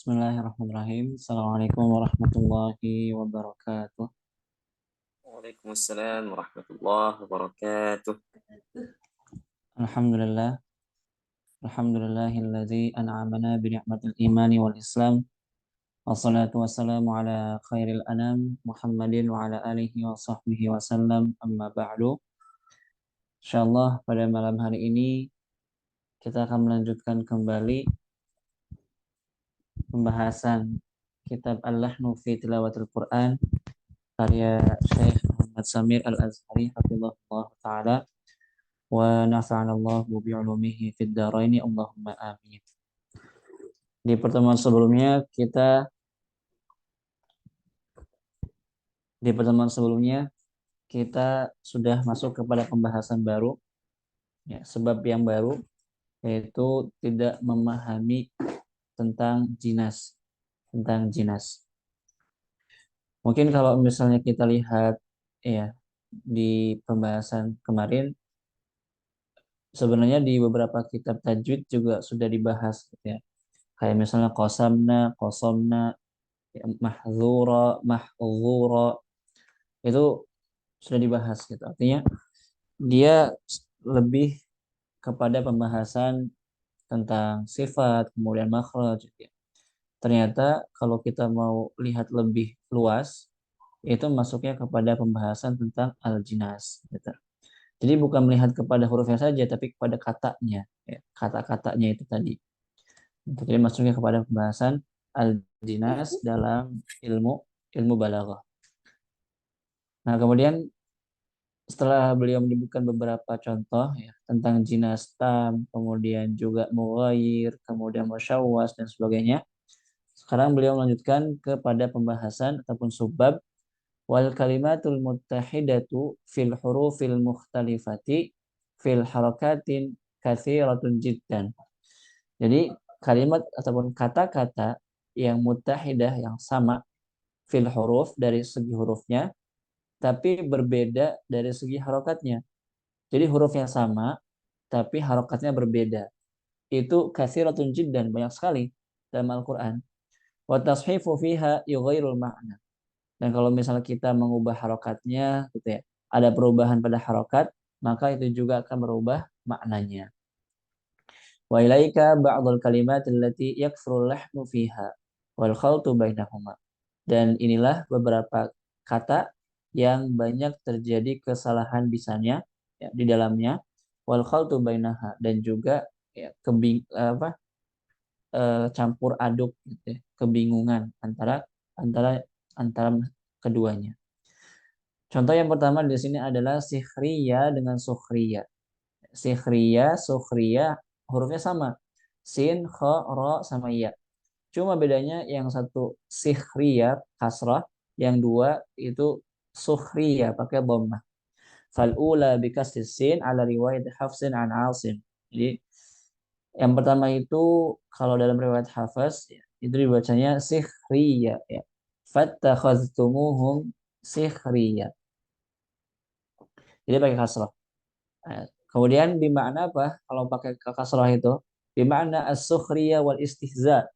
Bismillahirrahmanirrahim. Assalamualaikum warahmatullahi wabarakatuh. Waalaikumsalam warahmatullahi wabarakatuh. Alhamdulillah. Alhamdulillahilladzi an'amana bi ni'matil imani wal islam. Wassalatu wassalamu ala khairil anam Muhammadin wa ala alihi wa sahbihi wasallam. Amma ba'du. Insyaallah pada malam hari ini kita akan melanjutkan kembali pembahasan kitab Al-Lahnu fi Tilawatil Quran karya Syekh Muhammad Samir Al-Azhari hafizahullah taala wa nafa'ana Allah bi 'ulumihi fid dharain Allahumma amin. Di pertemuan sebelumnya kita sudah masuk kepada pembahasan baru ya, sebab yang baru yaitu tidak memahami tentang jinas. Mungkin kalau misalnya kita lihat ya di pembahasan kemarin sebenarnya di beberapa kitab tajwid juga sudah dibahas gitu ya. Kayak misalnya qasomna, ya, mahdzura itu sudah dibahas gitu. Artinya dia lebih kepada pembahasan tentang sifat, kemudian makhraj gitu ya. Ternyata kalau kita mau lihat lebih luas, itu masuknya kepada pembahasan tentang al-jinas gitu. Jadi bukan melihat kepada hurufnya saja, tapi kepada katanya, ya, kata-katanya itu tadi. Jadi masuknya kepada pembahasan al-jinas dalam ilmu balaghah. Nah, kemudian setelah beliau menyebutkan beberapa contoh ya, tentang jinas tam, kemudian juga mughayir, kemudian musyawwas dan sebagainya. Sekarang beliau melanjutkan kepada pembahasan ataupun subbab wal kalimatul muttahidatu fil hurufil mukhtalifati fil harakatin katsiratun jiddan. Jadi kalimat ataupun kata-kata yang muttahidah yang sama fil huruf dari segi hurufnya tapi berbeda dari segi harokatnya. Jadi hurufnya sama tapi harokatnya berbeda. Itu katsiratun jiddan, banyak sekali dalam Al-Qur'an. Wa tashifu fiha yughairul ma'na. Dan kalau misalnya kita mengubah harokatnya gitu ya, ada perubahan pada harokat, maka itu juga akan merubah maknanya. Wa ilaika ba'dul kalimat allati yakfurul lahnu fiha wal khaltu bainahuma. Dan inilah beberapa kata yang banyak terjadi kesalahan lisannya ya, di dalamnya wal khaltu bainaha dan juga ya, campur aduk gitu ya, kebingungan antara antara antara keduanya. Contoh yang pertama di sini adalah sikhriya dengan sukhriya. Sikhriya, sukhriya hurufnya sama. Sin, kha, ro sama ya. Cuma bedanya yang satu sikhriya kasrah, yang dua itu sukhriya pakai dhammah. Fal ula bikasri sin ala riwayat Hafsin an Asim. Jadi yang pertama itu kalau dalam riwayat Hafs ya, itu dibacanya sikhriya ya. Fattakhaztumuhum sikhriya. Jadi pakai kasrah. Nah, kemudian bimakna apa? Kalau pakai kasrah itu bimakna as-sukhriyah wal istihza.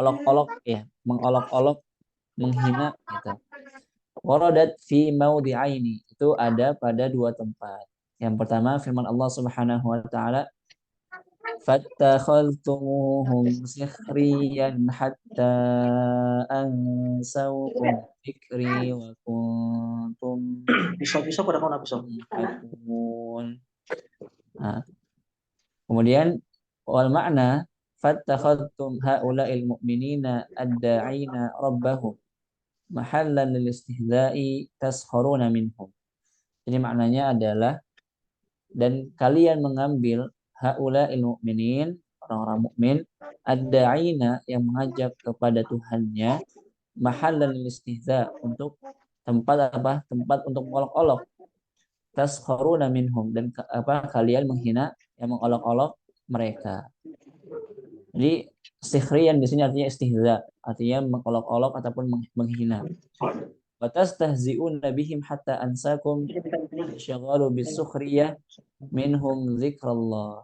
Olok-olok ya, mengolok-olok, menghina gitu. Waradat fi maudhi'aini. Itu ada pada dua tempat. Yang pertama firman Allah Subhanahu wa taala fattakhadhtumuhum sikhriyan hatta ansawkum dzikri wa kuntum Pisau-pisau pada kau pisau. Nah, kemudian wal makna fattakhadtum haula'il mu'minina ad-da'ina rabbahum mahallan lil istihza'i taskharuna minhum. Jadi maknanya adalah dan kalian mengambil haula'il mu'minin, orang-orang mukmin, ad-da'ina yang mengajak kepada Tuhannya, mahallan lil istihza, untuk tempat apa? Tempat untuk mengolok-olok. Taskharuna minhum, dan kalian menghina yang mengolok-olok mereka. Jadi sikhriyan di sini artinya istihza, artinya mengolok-olok ataupun menghina. Watastahzi'una bihim hatta ansakum syaghalu bisukhriyah minhum zikrallah.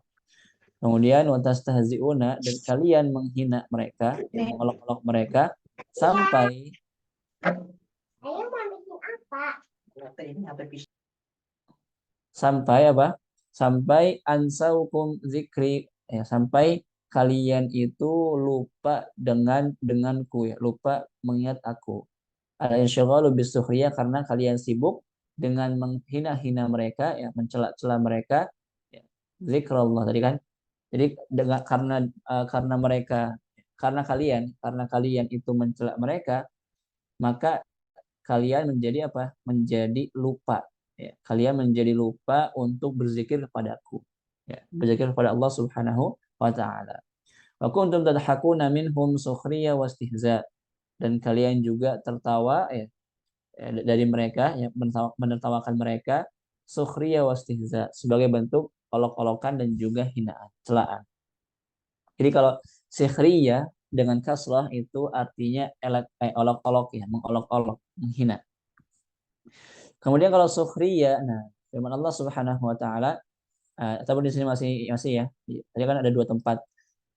Kemudian watastahzi'una, dan kalian menghina mereka, ya, mengolok-olok mereka sampai sampai apa? Sampai ansaukum zikri, ya, sampai kalian itu lupa denganku, ya, lupa mengingat aku. Al-insyaghalu bis-sukhriyah, karena kalian sibuk dengan menghina-hina mereka, ya, mencela-cela mereka, ya. Zikrullah tadi kan. Jadi dengan karena mereka, karena kalian itu mencela mereka, maka kalian menjadi apa? Menjadi lupa. Ya. Kalian menjadi lupa untuk berzikir kepadaku. Ya. Berzikir kepada Allah Subhanahu wa taala. Wa kuntum tadhakuna minhum sukhriya wastihza, dan kalian juga tertawa, ya, dari mereka, ya, menertawakan mereka sukhriya wastihza, sebagai bentuk olok-olokan dan juga hinaan, celaan. Jadi kalau sikhriya dengan kasrah itu artinya olok-olok, ya, mengolok-olok, menghina. Kemudian kalau sukhriya, nah, firman Allah Subhanahu wa taala, ataupun di sini masih masih ya. Tadi kan ada dua tempat.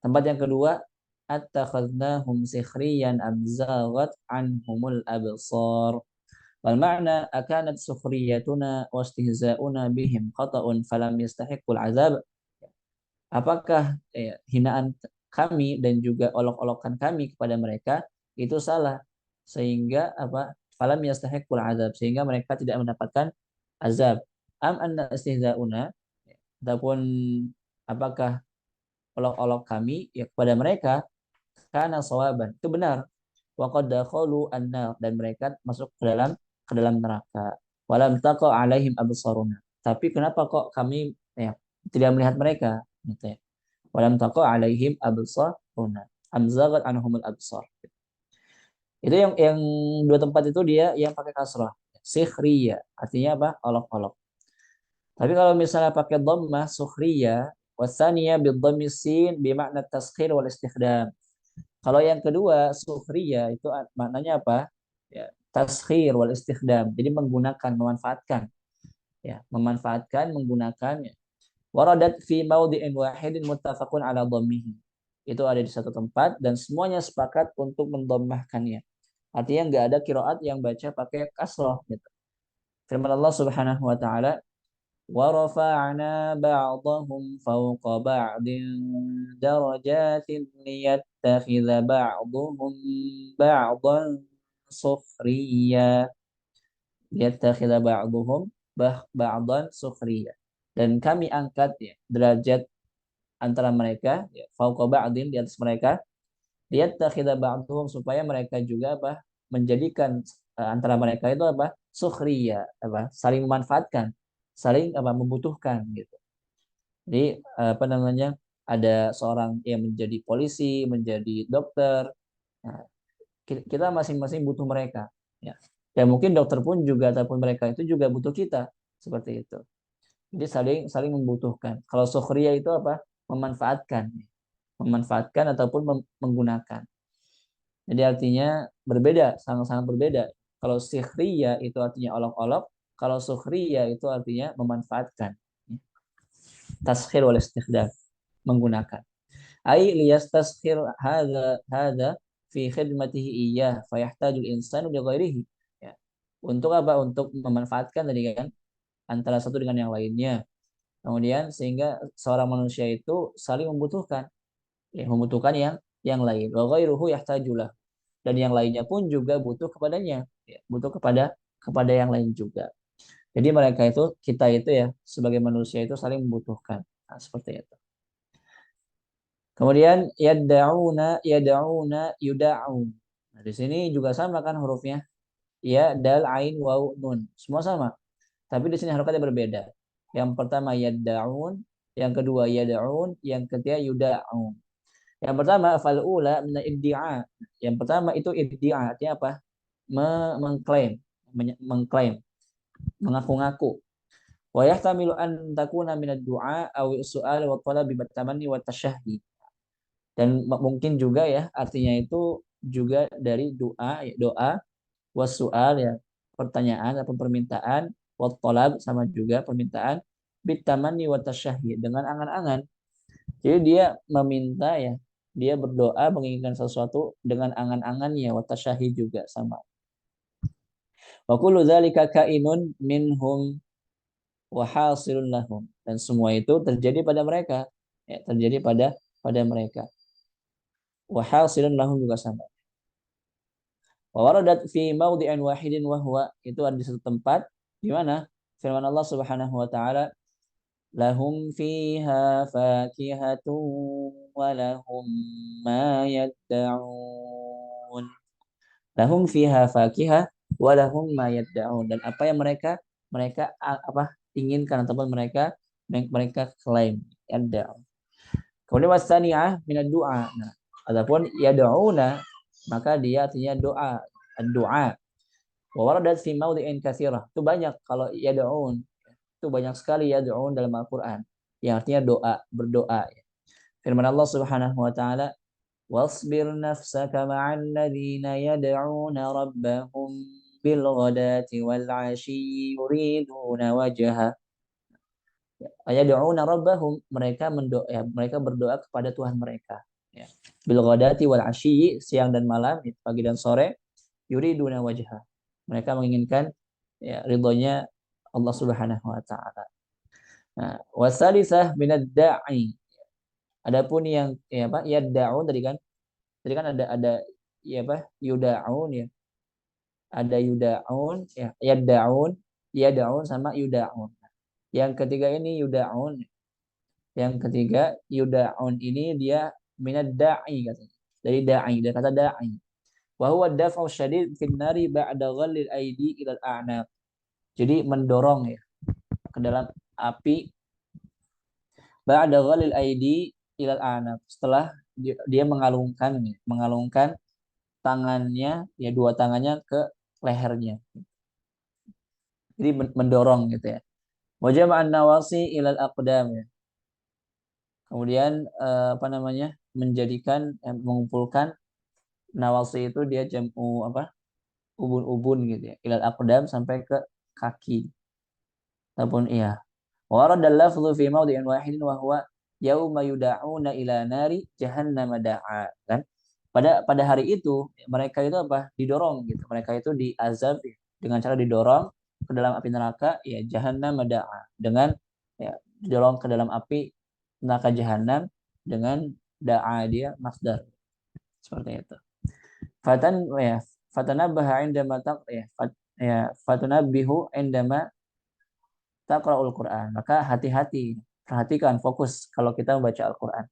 Tempat yang kedua, attakhadnahum sikhriyan am zaghat anhumul absar. Wal ma'na akanat sukhriyatuna wastihza'una bihim khata'un falam yastahiqqul azab. Apakah, hinaan kami dan juga olok-olokan kami kepada mereka itu salah, sehingga apa? Falam yastahiqqul azab, sehingga mereka tidak mendapatkan azab. Am anna istihza'una, ataupun apakah olok-olok kami, ya, kepada mereka karena sawaban, itu benar. Wa qad dakhalu an-nar, dan mereka masuk ke dalam neraka. Walam taqa alaihim absaruna, tapi kenapa kok kami, ya, tidak melihat mereka, gitu ya. Walam taqa alaihim absaruna amzagat anhumul absar. Itu yang dua tempat itu dia yang pakai kasrah. Sikhriya artinya apa? Olok-olok. Tapi kalau misalnya pakai dhammah sukhriya, wasaniya bidhammi sin bimakna taskhir wal istikhdam. Kalau yang kedua sukhriya itu maknanya apa? Ya, taskhir wal istikhdam. Jadi menggunakan, memanfaatkan, ya, memanfaatkan, menggunakan, ya. Waradat fi maudhi'in wahidin muttafaqun ala dhammihi. Itu ada di satu tempat dan semuanya sepakat untuk mendommahkannya. Artinya nggak ada kiroat yang baca pakai kasroh, gitu. Firman Allah Subhanahu wa taala, wa rafa'na ba'dahum fawqa ba'din darajatin liyattakhidha ba'dhum ba'dan sukhriya. Liyattakhidha ba'dhum ba'dan sukhriya. Dan kami angkat, ya, derajat antara mereka, ya, fauqa ba'din, di atas mereka, liyattakhidha ba'dhum, supaya mereka juga apa? Menjadikan antara mereka itu apa? Sukhriya, apa? Saling memanfaatkan, saling apa? Membutuhkan, gitu. Jadi apa namanya? Ada seorang yang menjadi polisi, menjadi dokter. Nah, kita masing-masing butuh mereka, ya. Dan mungkin dokter pun juga ataupun mereka itu juga butuh kita, seperti itu. Jadi saling saling membutuhkan. Kalau sukhriya itu apa? Memanfaatkan, memanfaatkan ataupun menggunakan. Jadi artinya berbeda, sangat-sangat berbeda. Kalau sikhriya itu artinya olok-olok, kalau sukhriya itu artinya memanfaatkan. Taskhir wal istikhdam, menggunakan. Ai liyastaskhir hadza fi khidmatihi iyyah fayahtajul insanu li ghairihi. Ya. Untuk apa? Untuk memanfaatkan tadi kan, antara satu dengan yang lainnya. Kemudian sehingga seorang manusia itu saling membutuhkan, ya, membutuhkan yang lain. Wa ghairuhu yahtajulah, dan yang lainnya pun juga butuh kepadanya, ya, butuh kepada yang lain juga. Jadi mereka itu, kita itu, ya, sebagai manusia itu saling membutuhkan. Nah, seperti itu. Kemudian yad'una yuda'un. Nah, di sini juga sama kan hurufnya. Ya, dal, ain, waw, nun. Semua sama. Tapi di sini harokatnya berbeda. Yang pertama yad'un, yang kedua yad'un, yang ketiga yuda'un. Yang pertama fal'ula min iddia. Yang pertama itu iddia, artinya apa? Mengklaim, mengklaim, mengaku-ngaku. Wa yahtamilu an takuna min ad-du'a aw su'al wa talab bi tamanni wa tasyahhi. Dan mungkin juga, ya, artinya itu juga dari doa, ya, doa, wasu'al, ya, pertanyaan atau permintaan, wa talab, sama juga permintaan, bitamanni wa tasyahhi, dengan angan-angan. Jadi dia meminta ya, dia berdoa menginginkan sesuatu dengan angan-angannya, wa tasyahi juga sama. Wa kullu dzalika kainun minhum wa hasilun lahum. Dan semua itu terjadi pada mereka, ya, terjadi pada mereka. Wa hasilun lahum juga sama. Wa waradat fi mawdi'in wahidin wa huwa, itu ada di satu tempat di mana firman Allah Subhanahu wa taala, lahum fiha fakihatun wa lahum ma yadda'un. Lahum fiha fakihah wa lahum ma yadda'un, dan apa yang mereka inginkan ataupun mereka klaim, yadda'un. Kemudian wasani'ah minad du'a. Nah, adapun yad'una maka dia artinya doa, doa. Wa waradat fi mawdi'in katsirah. Itu banyak kalau yad'un. Itu banyak sekali yad'un dalam Al-Qur'an. Yang artinya doa, berdoa. Firman Allah Subhanahu wa taala, "Wasbir nafsaka ma'al ladzina yad'una rabbahum bil ghadati wal 'ashyi yuriduna wajha." Yad'una rabbahum, mereka berdoa kepada Tuhan mereka. Ya. Bil ghadati wal 'ashyi, siang dan malam, pagi dan sore, yuriduna wajha. Mereka menginginkan ya ridhonya Allah Subhanahu wa taala. Nah, wasalisah minad da'i. Adapun yang ya apa? Yad'un tadi kan. Tadi kan ada ya apa? Yuda'un ya. Ada yuda'un ya, yad'un sama yuda'un. Yang ketiga ini yuda'un. Yang ketiga yuda'un ini dia minad da'i katanya. Dari da'i, dari kata da'i. Wa huwa daf'u syadid fin nari ba'da ghallil aidi ila al-a'naq. Jadi mendorong ya ke dalam api ba'da ghalil aidi ilal anaq, setelah dia mengalungkan tangannya ya, dua tangannya ke lehernya. Jadi mendorong gitu ya. Wa jama'an nawasi ilal aqdam ya. Kemudian menjadikan mengumpulkan nawasi itu dia jam'u ubun-ubun gitu ya. Ilal aqdam sampai ke kaki. Ataupun iya. Warada al-lafdhu fi mawdi'in wahidin wa huwa yauma yuda'una ila nari jahannam da'a, kan? Pada hari itu mereka itu didorong gitu. Mereka itu diazab ya, dengan cara didorong ke dalam api neraka ya, jahannam da'a, dengan ya didorong ke dalam api neraka jahanam dengan da'a, dia masdar seperti itu. Fatanabbaha indama fatanabbihu indama taqra'ul Qur'an. Maka hati-hati, perhatikan, fokus kalau kita membaca Al-Qur'an.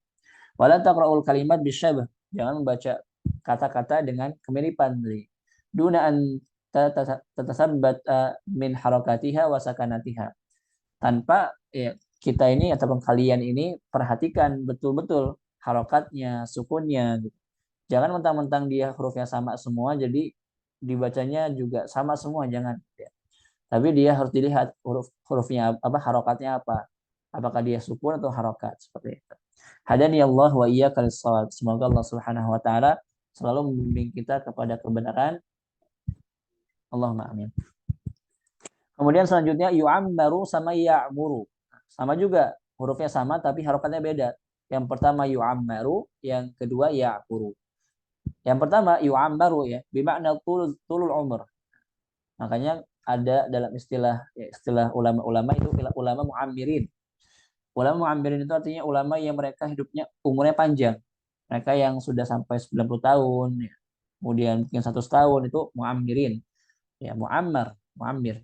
Wala taqra'ul kalimat bisyabah. Jangan membaca kata-kata dengan kemiripan. Duna an tatasabbat min harakatiha wa sakanatiha. Tanpa ya, kita ini ataupun kalian ini perhatikan betul-betul harokatnya, sukunnya gitu. Jangan mentang-mentang dia hurufnya sama semua jadi dibacanya juga sama semua, jangan ya. Tapi dia harus dilihat hurufnya harokatnya apa. Apakah dia sukun atau harokat, seperti itu. Hadani Allah wa iyyaka lis-shawab. Semoga Allah Subhanahu wa taala selalu membimbing kita kepada kebenaran. Allahumma amin. Kemudian selanjutnya yu'ammaru sama ya'muru. Sama juga, hurufnya sama tapi harokatnya beda. Yang pertama yu'ammaru, yang kedua ya'muru. Yang pertama yu'ammaru ya, bermakna tulul umur. Makanya ada dalam istilah ulama-ulama itu ulama mu'ammirin. Ulama mu'ammirin itu artinya ulama yang mereka hidupnya umurnya panjang. Mereka yang sudah sampai 90 tahun ya. Kemudian mungkin 100 tahun, itu mu'ammirin. Ya, mu'ammir.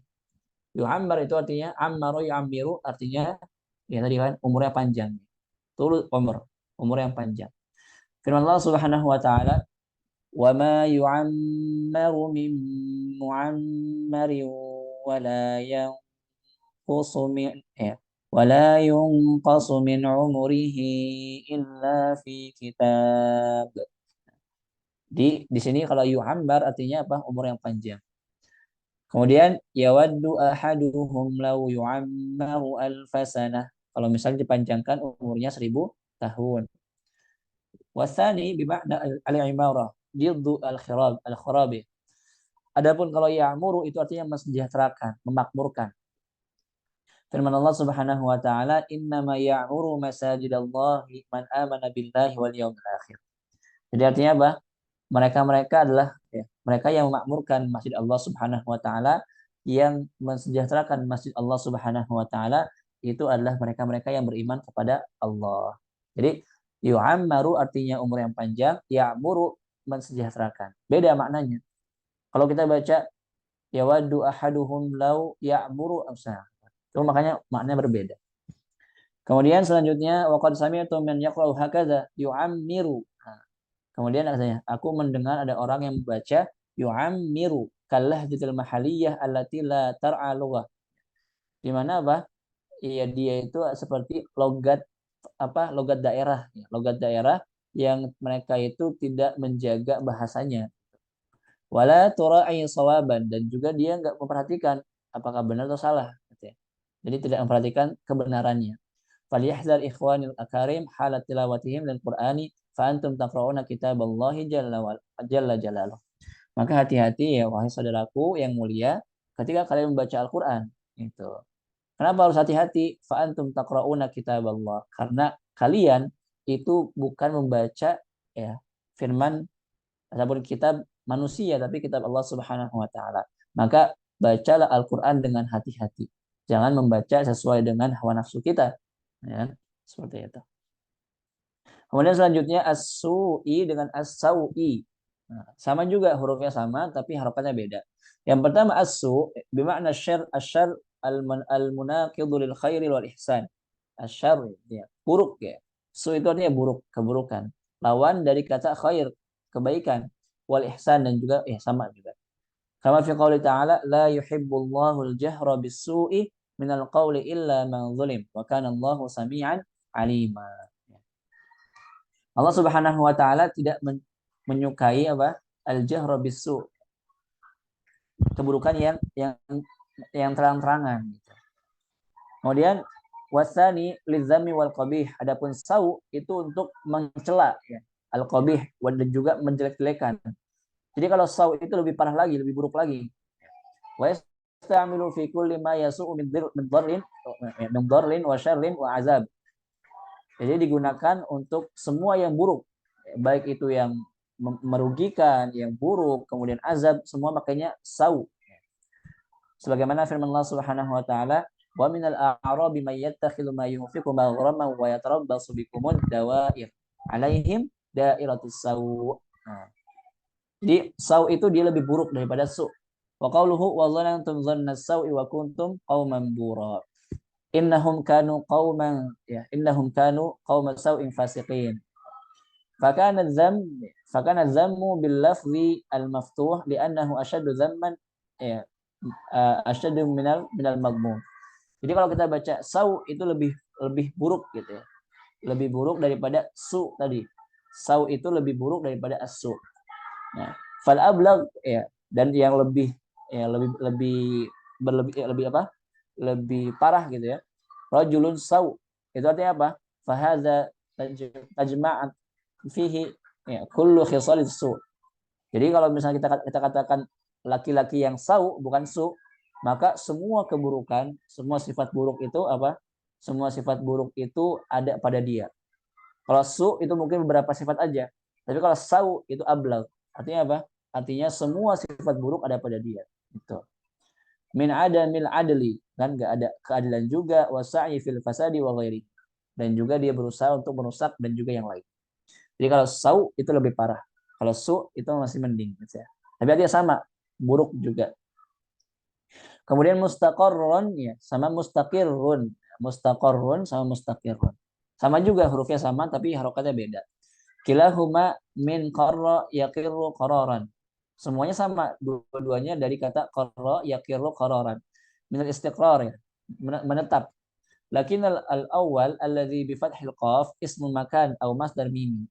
Yu'ammar itu artinya ammaru yu'ammiru, artinya ya tadi kan umurnya panjang. Tulul umur yang panjang. Firman Allah Subhanahu wa taala, "Wa ma yu'ammaru min mu'ammarin wa la yanqusu min wala yunqasu min umurihi illa fi kitab." Di sini kalau yu'ammar artinya umur yang panjang. Kemudian yawaddu ahaduhum law yu'ammaru alfasanah. Kalau misalnya dipanjangkan umurnya 1000 tahun. Wasani bimakna al-imarah, diddu al-kharabi. Adapun kalau ya'muru itu artinya mensejahterakan, memakmurkan. Firman Allah Subhanahu wa taala, "Innama ya'muru masajidallahi man amana billahi wal yawmil akhir." Jadi artinya apa? Mereka-mereka adalah mereka yang memakmurkan masjid Allah Subhanahu wa taala, yang mensejahterakan masjid Allah Subhanahu wa taala itu adalah mereka-mereka yang beriman kepada Allah. Jadi yu'ammaru artinya umur yang panjang, ya'muru mensejahterakan. Beda maknanya. Kalau kita baca yawaddu ahaduhum law ya'muru amsa. Itu makanya maknanya berbeda. Kemudian selanjutnya waqad sami'tu man yaqra'u hakadza yu'ammiru. Kemudian katanya, aku mendengar ada orang yang membaca yu'ammiru kalahjatil mahaliyah allati la tar'a lughah. Di mana apa? Iya, dia itu seperti logat logat daerah, logat daerah yang mereka itu tidak menjaga bahasanya. Wala tura'i sawaban, dan juga dia nggak memperhatikan apakah benar atau salah, gitu ya. Jadi tidak memperhatikan kebenarannya. Falyahzar ikhwanil akarim halat tilawatihim lil Qur'ani fa antum taqra'una kitaballahi jalla jalaluh. Maka hati-hati ya wahai saudaraku yang mulia ketika kalian membaca Al-Qur'an. Itu. Kenapa harus hati-hati? Fa antum taqra'una kitaballah. Karena kalian itu bukan membaca ya firman ataupun kitab manusia, tapi kitab Allah Subhanahu wa taala. Maka bacalah Al-Qur'an dengan hati-hati. Jangan membaca sesuai dengan hawa nafsu kita. Ya, seperti itu. Kemudian selanjutnya as-su'i dengan as-sau'i. Nah, sama juga hurufnya sama tapi harokatnya beda. Yang pertama as-su' bermakna syarr asyarr al-munaqidu lil khairi wal ihsan. Asyarr ya, buruk ya. Su itu artinya buruk, keburukan. Lawan dari kata khair, kebaikan. Wal ihsan dan juga sama juga. Kama fi qouli ta'ala la yuhibbullahu al-jahra bis-su'i minal qawli illa man zulim wa kana Allahu sami'an alima. Allah Subhanahu wa taala tidak menyukai al-jahra bis-su', keburukan yang terang-terangan gitu. Kemudian wasani lizami wal qabih, adapun sau itu untuk mencela ya, al-qabih dan juga menjelek-jelekan. Jadi kalau sau itu lebih parah lagi, lebih buruk lagi. Wa yasta'milu fi kulli ma yasu'u min dharrin wa syarrin wa azab. Jadi digunakan untuk semua yang buruk, baik itu yang merugikan, yang buruk, kemudian azab, semua makanya sau. Sebagaimana firman Allah Subhanahu wa taala, "Wa minal a'rabi may yattakhidhu ma yunfiqu maghraman wa yatarabbasu bikumud dawair. 'Alaihim dairatus sau." Nah, jadi sau itu dia lebih buruk daripada su. Wa qauluhu wa dhanantum dhannas sau'i wa kuntum qauman bura. Innahum kanu qauman sau'in fasiqin. Fakana dhammu bil lafzi al maftuh li'annahu asyaddu dhamman ya asyaddu minal madmum. Jadi kalau kita baca sau itu lebih buruk gitu ya. Lebih buruk daripada su tadi. Sau itu lebih buruk daripada as-su. Nah, fal ablagh ya, dan yang lebih lebih parah gitu ya. Rajulun sau itu artinya apa? Fahadza tajma'at fihi ya kullu khisalis su. Jadi kalau misalnya kita katakan laki-laki yang sau bukan su, maka semua keburukan, semua sifat buruk itu apa? Semua sifat buruk itu ada pada dia. Kalau su itu mungkin beberapa sifat aja. Tapi kalau sau itu ablagh. Artinya apa? Artinya semua sifat buruk ada pada dia. Itu. Min adamil adli, kan enggak ada keadilan juga, wasa'i fil fasadi wa ghairi. Dan juga dia berusaha untuk merusak dan juga yang lain. Jadi kalau sau itu lebih parah. Kalau su itu masih mending gitu ya. Tapi dia sama, buruk juga. Kemudian mustaqarrun ya, sama mustaqirrun. Mustaqarrun sama mustaqirrun. Sama juga hurufnya sama tapi harokatnya beda. Kilahuma min qarra yaqirru qararan. Semuanya sama, dua-duanya dari kata qarra yaqirru qararan. Min al-istiqrar ya, menetap. Lakin al-awwal alladhi bi fathil qaf ismu makan atau masdar mimi.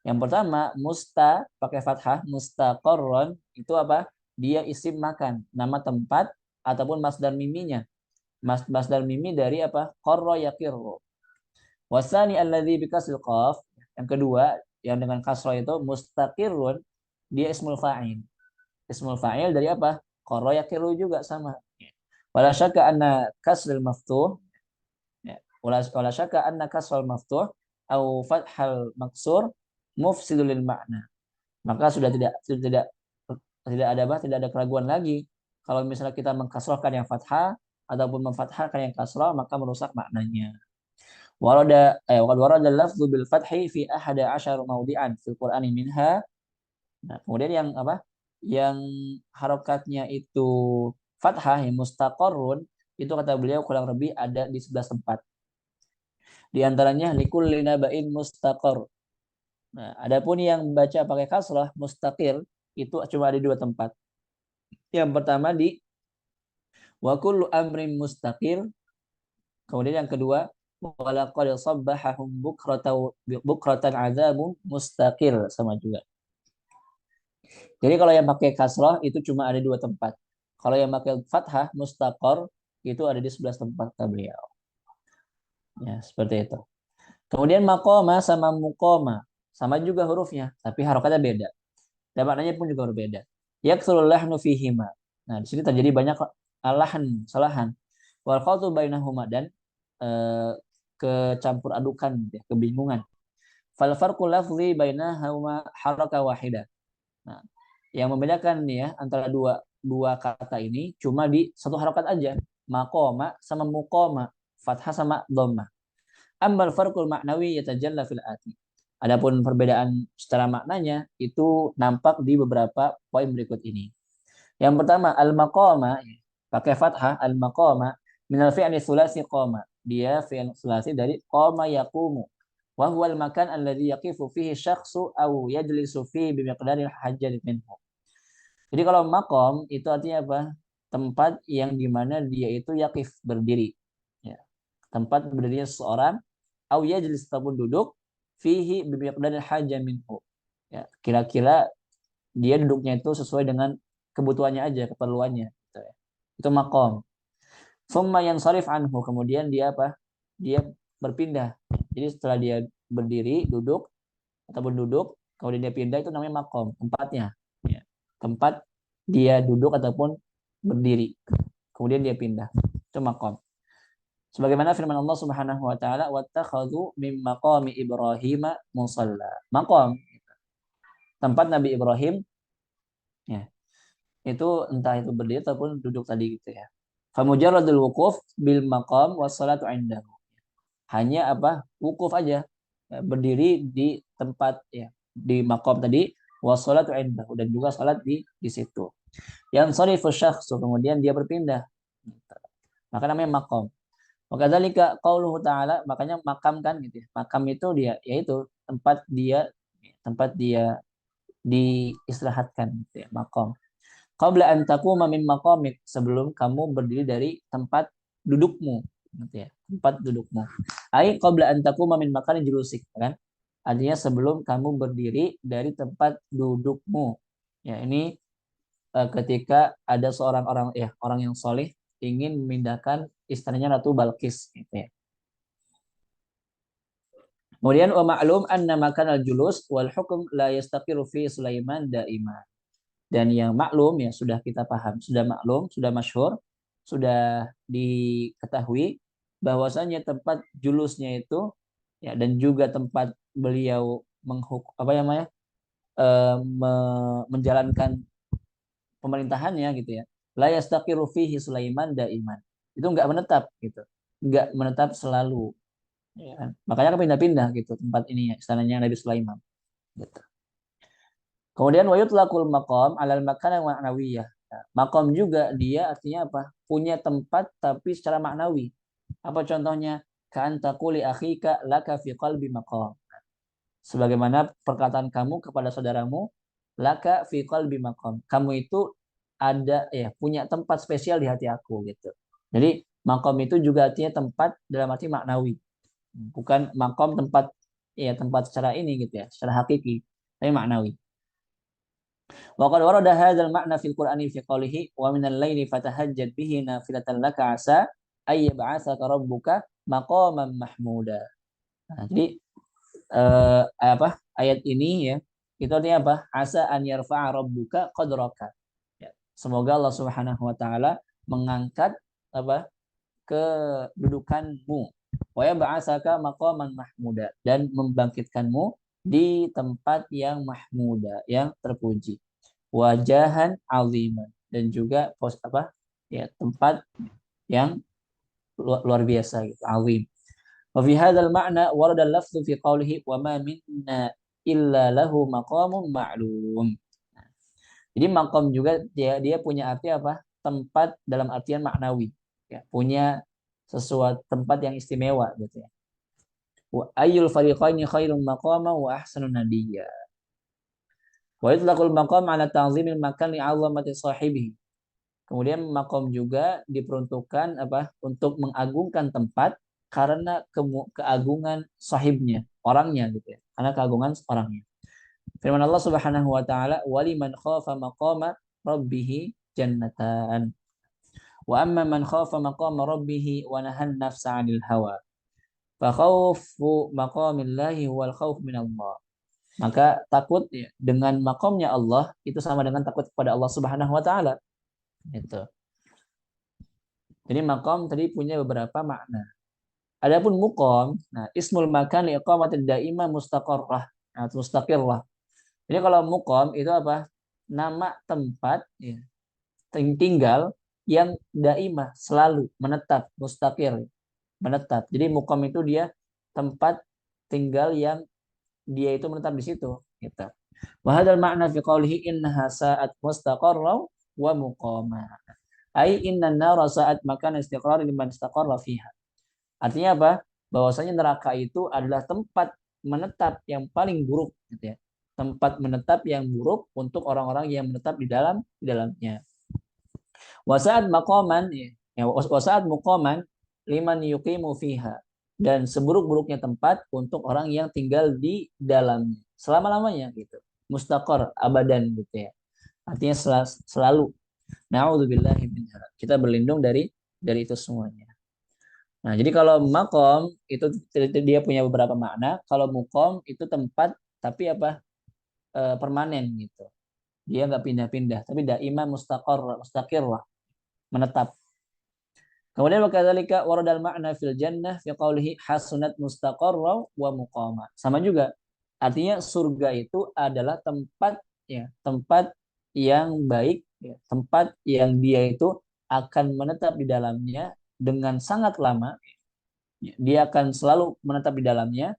Yang pertama musta pakai fathah, mustaqarran itu apa? Dia isim makan, nama tempat ataupun masdar miminya. Masdar mimi dari apa? Qarra yaqirru. Wasani alladhi bi kasril qaf, yang kedua yang dengan kasrah itu mustaqirrun, dia ismul fa'il. Ismul fa'il dari apa? Qarra yaqiru juga sama. Wala syakka anna kasrul maftuh, ya. Wala syakka anna kasrul maftuh au fathal maksur mufsidul lil makna. Maka sudah tidak ada keraguan lagi kalau misalnya kita mengkasrahkan yang fathah ataupun memfathahkan yang kasrah, maka merusak maknanya. Waqad warada lafdzu bil fathi fi 11 mawdi'an fil Qur'ani minha. Nah, kemudian yang apa? Yang harokatnya itu fathah yang mustaqarrun itu kata beliau kurang lebih ada di 11 tempat. Di antaranya likulli naba'in mustaqar. Nah, adapun yang baca pakai kasrah mustaqir itu cuma ada di 2 tempat. Yang pertama di wa kullu amrin mustaqir. Kemudian yang kedua walaqad sabbahahum bukratan adzabun mustaqir, sama juga. Jadi kalau yang pakai kasrah itu cuma ada 2 tempat. Kalau yang pakai fathah mustaqar itu ada di 11 tempat kata beliau. Ya, seperti itu. Kemudian maqama sama muqama sama juga hurufnya, tapi harokatnya beda. Dan maknanya pun juga berbeda. Yakthurul lahnu fihima. Nah, di sini terjadi banyak alahan, kesalahan. Wal khaltu bainahuma, dan kecampur adukan, ya, kebingungan. Fal farqu lafzi bainahuma harakah wahidah. Nah, yang membedakan ya antara dua kata ini cuma di satu harokat aja. Maqama sama muqama, fathah sama dhammah. Ammal farqul maknawi yatajalla fil ati. Adapun perbedaan secara maknanya itu nampak di beberapa poin berikut ini. Yang pertama al-maqama, pakai fathah, al-maqama minal fi'li tsulasi qama. Dia fi'il tsulasi dari qama yaqumu. Wa huwa al-makan alladhi yaqifu fihi syakhsu aw yajlisu fihi bi miqdaril hajjati minhu. Jadi kalau maqam itu artinya apa? Tempat yang dimana dia itu yaqif, berdiri. Ya. Tempat berdirinya seseorang, aw yajlis ataupun duduk, fihi bi miqdaril hajjah minhu. Ya, kira-kira dia duduknya itu sesuai dengan kebutuhannya aja, keperluannya gitu ya. Itu maqam. Summa yansarif anhu, kemudian dia apa? Dia berpindah. Jadi setelah dia berdiri, duduk ataupun duduk, kemudian dia pindah, itu namanya maqam, tempatnya. Ya. Tempat dia duduk ataupun berdiri. Kemudian dia pindah. Itu maqam. Sebagaimana firman Allah Subhanahu wa taala, wattakhadhu min maqami Ibrahim musalla. Maqam, tempat Nabi Ibrahim, ya. Itu entah itu berdiri ataupun duduk tadi gitu ya. Famujarradul wuquf bil maqam was salatu indahu. Hanya apa? Wukuf aja. Ya, berdiri di tempat, ya, di maqam tadi, was salatu indahu, dan juga salat di situ. Yang sharifu syakhsu, kemudian dia berpindah. Maka namanya maqam. Maka dzalika qauluhu ta'ala, makanya makam kan gitu ya. Makam itu dia yaitu tempat dia diistirahatkan gitu ya, maqam. Qabla an taquma min maqamik, sebelum kamu berdiri dari tempat dudukmu gitu ya, tempat dudukmu. Ai qabla an taquma min makanin julusik, kan? Artinya sebelum kamu berdiri dari tempat dudukmu. Ya, ini ketika ada seorang orang yang soleh ingin memindahkan istananya Ratu Balqis gitu ya. Kemudian wa ma'lum anna makanal julus wal hukm la yastaqiru fi Sulaiman da'iman. Dan yang maklum, ya, sudah kita paham, sudah maklum, sudah masyhur, sudah diketahui bahwasanya tempat julusnya itu, ya, dan juga tempat beliau menjalankan pemerintahannya gitu ya. La yastaqiru fihi Sulaiman daiman. Itu enggak menetap gitu. Enggak menetap selalu. Ya kan? Makanya kan pindah-pindah gitu tempat ini ya, istananya Nabi Sulaiman. Gitu. Kemudian wayutlaqul maqam alal makan yang ma'nawiyah. Nah, maqam juga dia artinya apa? Punya tempat tapi secara maknawi. Apa contohnya? Ka'an taquli akhika laka fi qalbi maqam. Sebagaimana perkataan kamu kepada saudaramu, laka fi qalbi maqam. Kamu itu ada, ya, punya tempat spesial di hati aku gitu. Jadi maqam itu juga artinya tempat dalam arti maknawi. Bukan maqam tempat, ya, tempat secara ini gitu ya, secara hakiki, tapi maknawi. Wa qad warada hadzal ma'na fil Qur'ani fi qoulihi wa minal laili fatahajjad bihi nafilatan laka asa ay yab'atsaka rabbuka maqaman mahmuda. Nah, jadi ayat ini ya, itu artinya apa? Asa an yarfa'a rabbuka qadraka. Ya, semoga Allah Subhanahu wa taala mengangkat apa? Kedudukanmu. Wa yab'atsaka maqaman mahmuda, dan membangkitkanmu di tempat yang mahmuda, yang terpuji. Wajahan aziman, dan juga ya, tempat yang luar biasa gitu, azim. Wa fi hadzal ma'na warada al-lafdhu fi qawlihi wa ma minna illa lahu maqamun ma'lum. Jadi makom juga dia punya arti apa? Tempat dalam artian maknawi. Ya, punya sesuatu tempat yang istimewa gitu ya. Wa ayyul fariqaini khairum maqama wa ahsanun nadiyya. Wa yutlaqul maqam ala ta'zimil makan li'azamati sahibihi. Kemudian makom juga diperuntukkan apa? Untuk mengagungkan tempat karena keagungan sahibnya, orangnya gitu ya. Karena keagungan orangnya. Firman Allah Subhanahu wa taala, "Waliman khafa maqama rabbih jannatan. Wa amma man khafa maqama rabbih wa nahan nafsa 'anil hawa. Fa khaufu maqamillahi wal khauf minallah." Maka takut ya, dengan makomnya Allah itu sama dengan takut kepada Allah Subhanahu wa taala. Itu. Jadi makom tadi punya beberapa makna. Adapun muqam, nah ismul makan liiqamatid daimah mustaqarrah atau mustaqirrah. Jadi kalau muqam itu apa? Nama tempat ya, tinggal yang daimah, selalu menetap, mustaqir, menetap. Jadi muqam itu dia tempat tinggal yang dia itu menetap di situ, gitu. Wa hadzal ma'na fi qoulihi innaha sa'at mustaqarra wa muqama. Ai innan nara sa'at makan istiqrar liman istaqarra fiha. Artinya apa? Bahwasanya neraka itu adalah tempat menetap yang paling buruk gitu ya. Tempat menetap yang buruk untuk orang-orang yang menetap di dalamnya. Wasaat maqaman ya, wasaat muqaman liman yuqimu fiha, dan seburuk-buruknya tempat untuk orang yang tinggal di dalamnya selama-lamanya gitu. Mustaqar abadan gitu ya. Artinya selalu. Na'udzubillahi min dzalik. Kita berlindung dari itu semuanya. Nah, jadi kalau makom itu dia punya beberapa makna. Kalau mukom itu tempat tapi apa? Permanen gitu. Dia nggak pindah-pindah, tapi daimah mustaqir lah, menetap. Kemudian wakadzalika waradal makna fil jannah fi qaulihi hasunat mustaqarra wa muqama. Sama juga. Artinya surga itu adalah tempat ya, tempat yang baik ya, tempat yang dia itu akan menetap di dalamnya dengan sangat lama. Dia akan selalu menetap di dalamnya,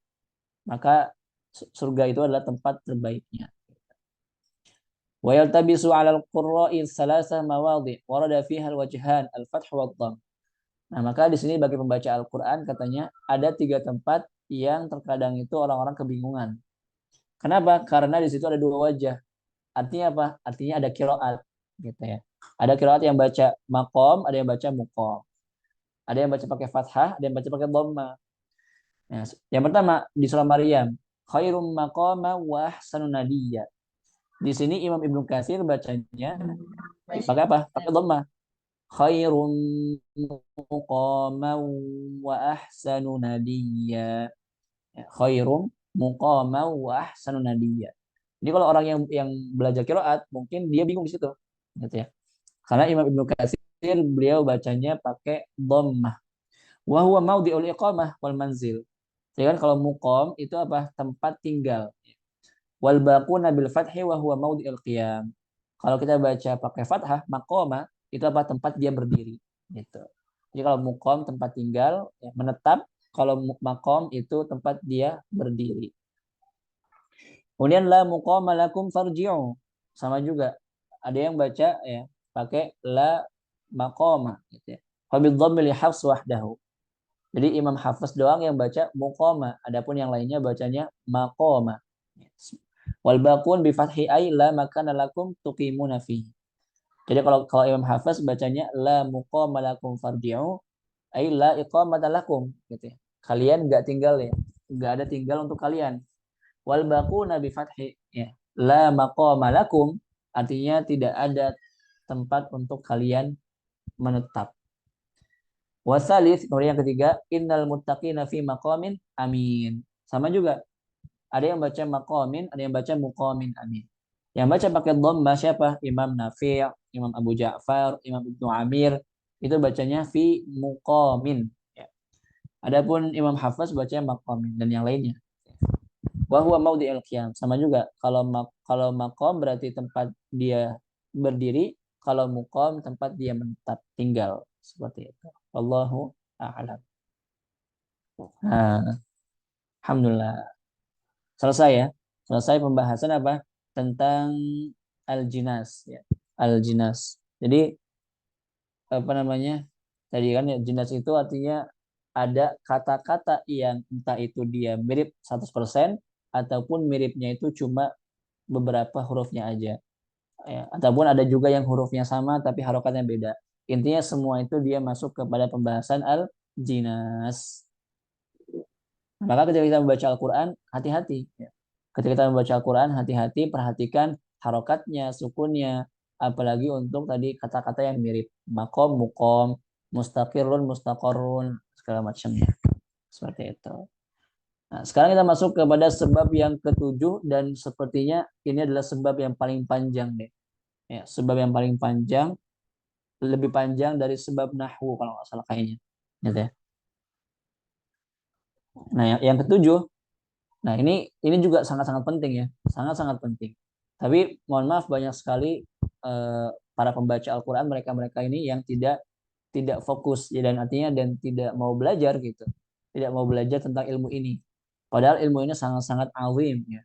maka surga itu adalah tempat terbaiknya. Wa yaltabisu 'alal qurra'i thalatha mawadhi' warada fiha al-wajhan al-fath wa dhamm. Nah, maka di sini bagi pembaca Al-Qur'an katanya ada 3 tempat yang terkadang itu orang-orang kebingungan. Kenapa? Karena di situ ada 2 wajah. Artinya apa? Artinya ada qiraat gitu ya. Ada qiraat yang baca maqam, ada yang baca muqam. Ada yang baca pakai fathah, ada yang baca pakai dhammah. Nah, yang pertama di surah Maryam, khairum maqama wa ahsanun nadiyya. Di sini Imam Ibnu Katsir bacanya pakai apa? Pakai dhammah. Khairum muqama wa ahsanu nadiyya. Khairum muqama wa ahsanu nadiyya. Jadi kalau orang yang belajar qiraat mungkin dia bingung di situ, gitu ya. Karena Imam Ibnu Katsir beliau bacanya pakai dhammah. Wa huwa maudhi'ul iqamah wal manzil. Jadi kan kalau muqam itu apa? Tempat tinggal. Wal baquna bil fathi wa huwa maudhi'ul qiyam. Kalau kita baca pakai fathah, maqama itu apa? Tempat dia berdiri, gitu. Jadi kalau muqam tempat tinggal, ya, menetap. Kalau maqam itu tempat dia berdiri. Kemudian la muqama lakum farji'u. Sama juga. Ada yang baca ya pakai la maqama gitu ya. Fa bidhammi li Hafs wahdahu. Jadi Imam Hafiz doang yang baca muqama, adapun yang lainnya bacanya maqama. Wal baqun bi fathi ay la makana lakum tuqimuna fihi. Jadi kalau Imam Hafiz bacanya la muqama lakum farji'u ay la iqamata lakum gitu ya. Kalian enggak tinggal ya. Enggak ada tinggal untuk kalian. Wal baquna bi fathi ya. La maqama lakum artinya tidak ada tempat untuk kalian menetap. Wasalis, kemudian yang ketiga, innal muttaqina fi maqamin amin. Sama juga. Ada yang baca maqamin, ada yang baca muqamin amin. Yang baca pakai dhammah siapa? Imam Nafi', Imam Abu Ja'far, Imam Ibnu Amir, itu bacanya fi muqamin. Ya. Adapun Imam Hafs bacanya maqamin dan yang lainnya. Wa huwa maudhi'il qiyam. Sama juga kalau maqam berarti tempat dia berdiri, kalau muqam tempat dia menetap tinggal seperti itu. Wallahu a'lam. Nah, alhamdulillah. Selesai ya. Selesai pembahasan apa? Tentang al-jinas ya. Al-jinas. Jadi apa namanya? Tadi kan ya jinas itu artinya ada kata-kata yang entah itu dia mirip 100% ataupun miripnya itu cuma beberapa hurufnya aja. Ya, ataupun ada juga yang hurufnya sama tapi harokatnya beda. Intinya semua itu dia masuk kepada pembahasan al-jinas. Maka ketika kita membaca Al-Quran, hati-hati. Ya. Ketika kita membaca Al-Quran, hati-hati, perhatikan harokatnya, sukunnya, apalagi untuk tadi kata-kata yang mirip. Makom, mukom, mustaqirun, mustaqarrun, segala macamnya. Seperti itu. Nah, sekarang kita masuk kepada sebab yang ketujuh dan sepertinya ini adalah sebab yang paling panjang deh. Ya, sebab yang paling panjang, lebih panjang dari sebab nahwu kalau nggak salah kayaknya. Gitu ya. Nah, yang ketujuh, nah ini juga sangat-sangat penting ya, sangat-sangat penting. Tapi mohon maaf banyak sekali para pembaca Al-Quran mereka-mereka ini yang tidak fokus ya, dan artinya dan tidak mau belajar gitu, tidak mau belajar tentang ilmu ini. Padahal ilmu ini sangat-sangat azim ya.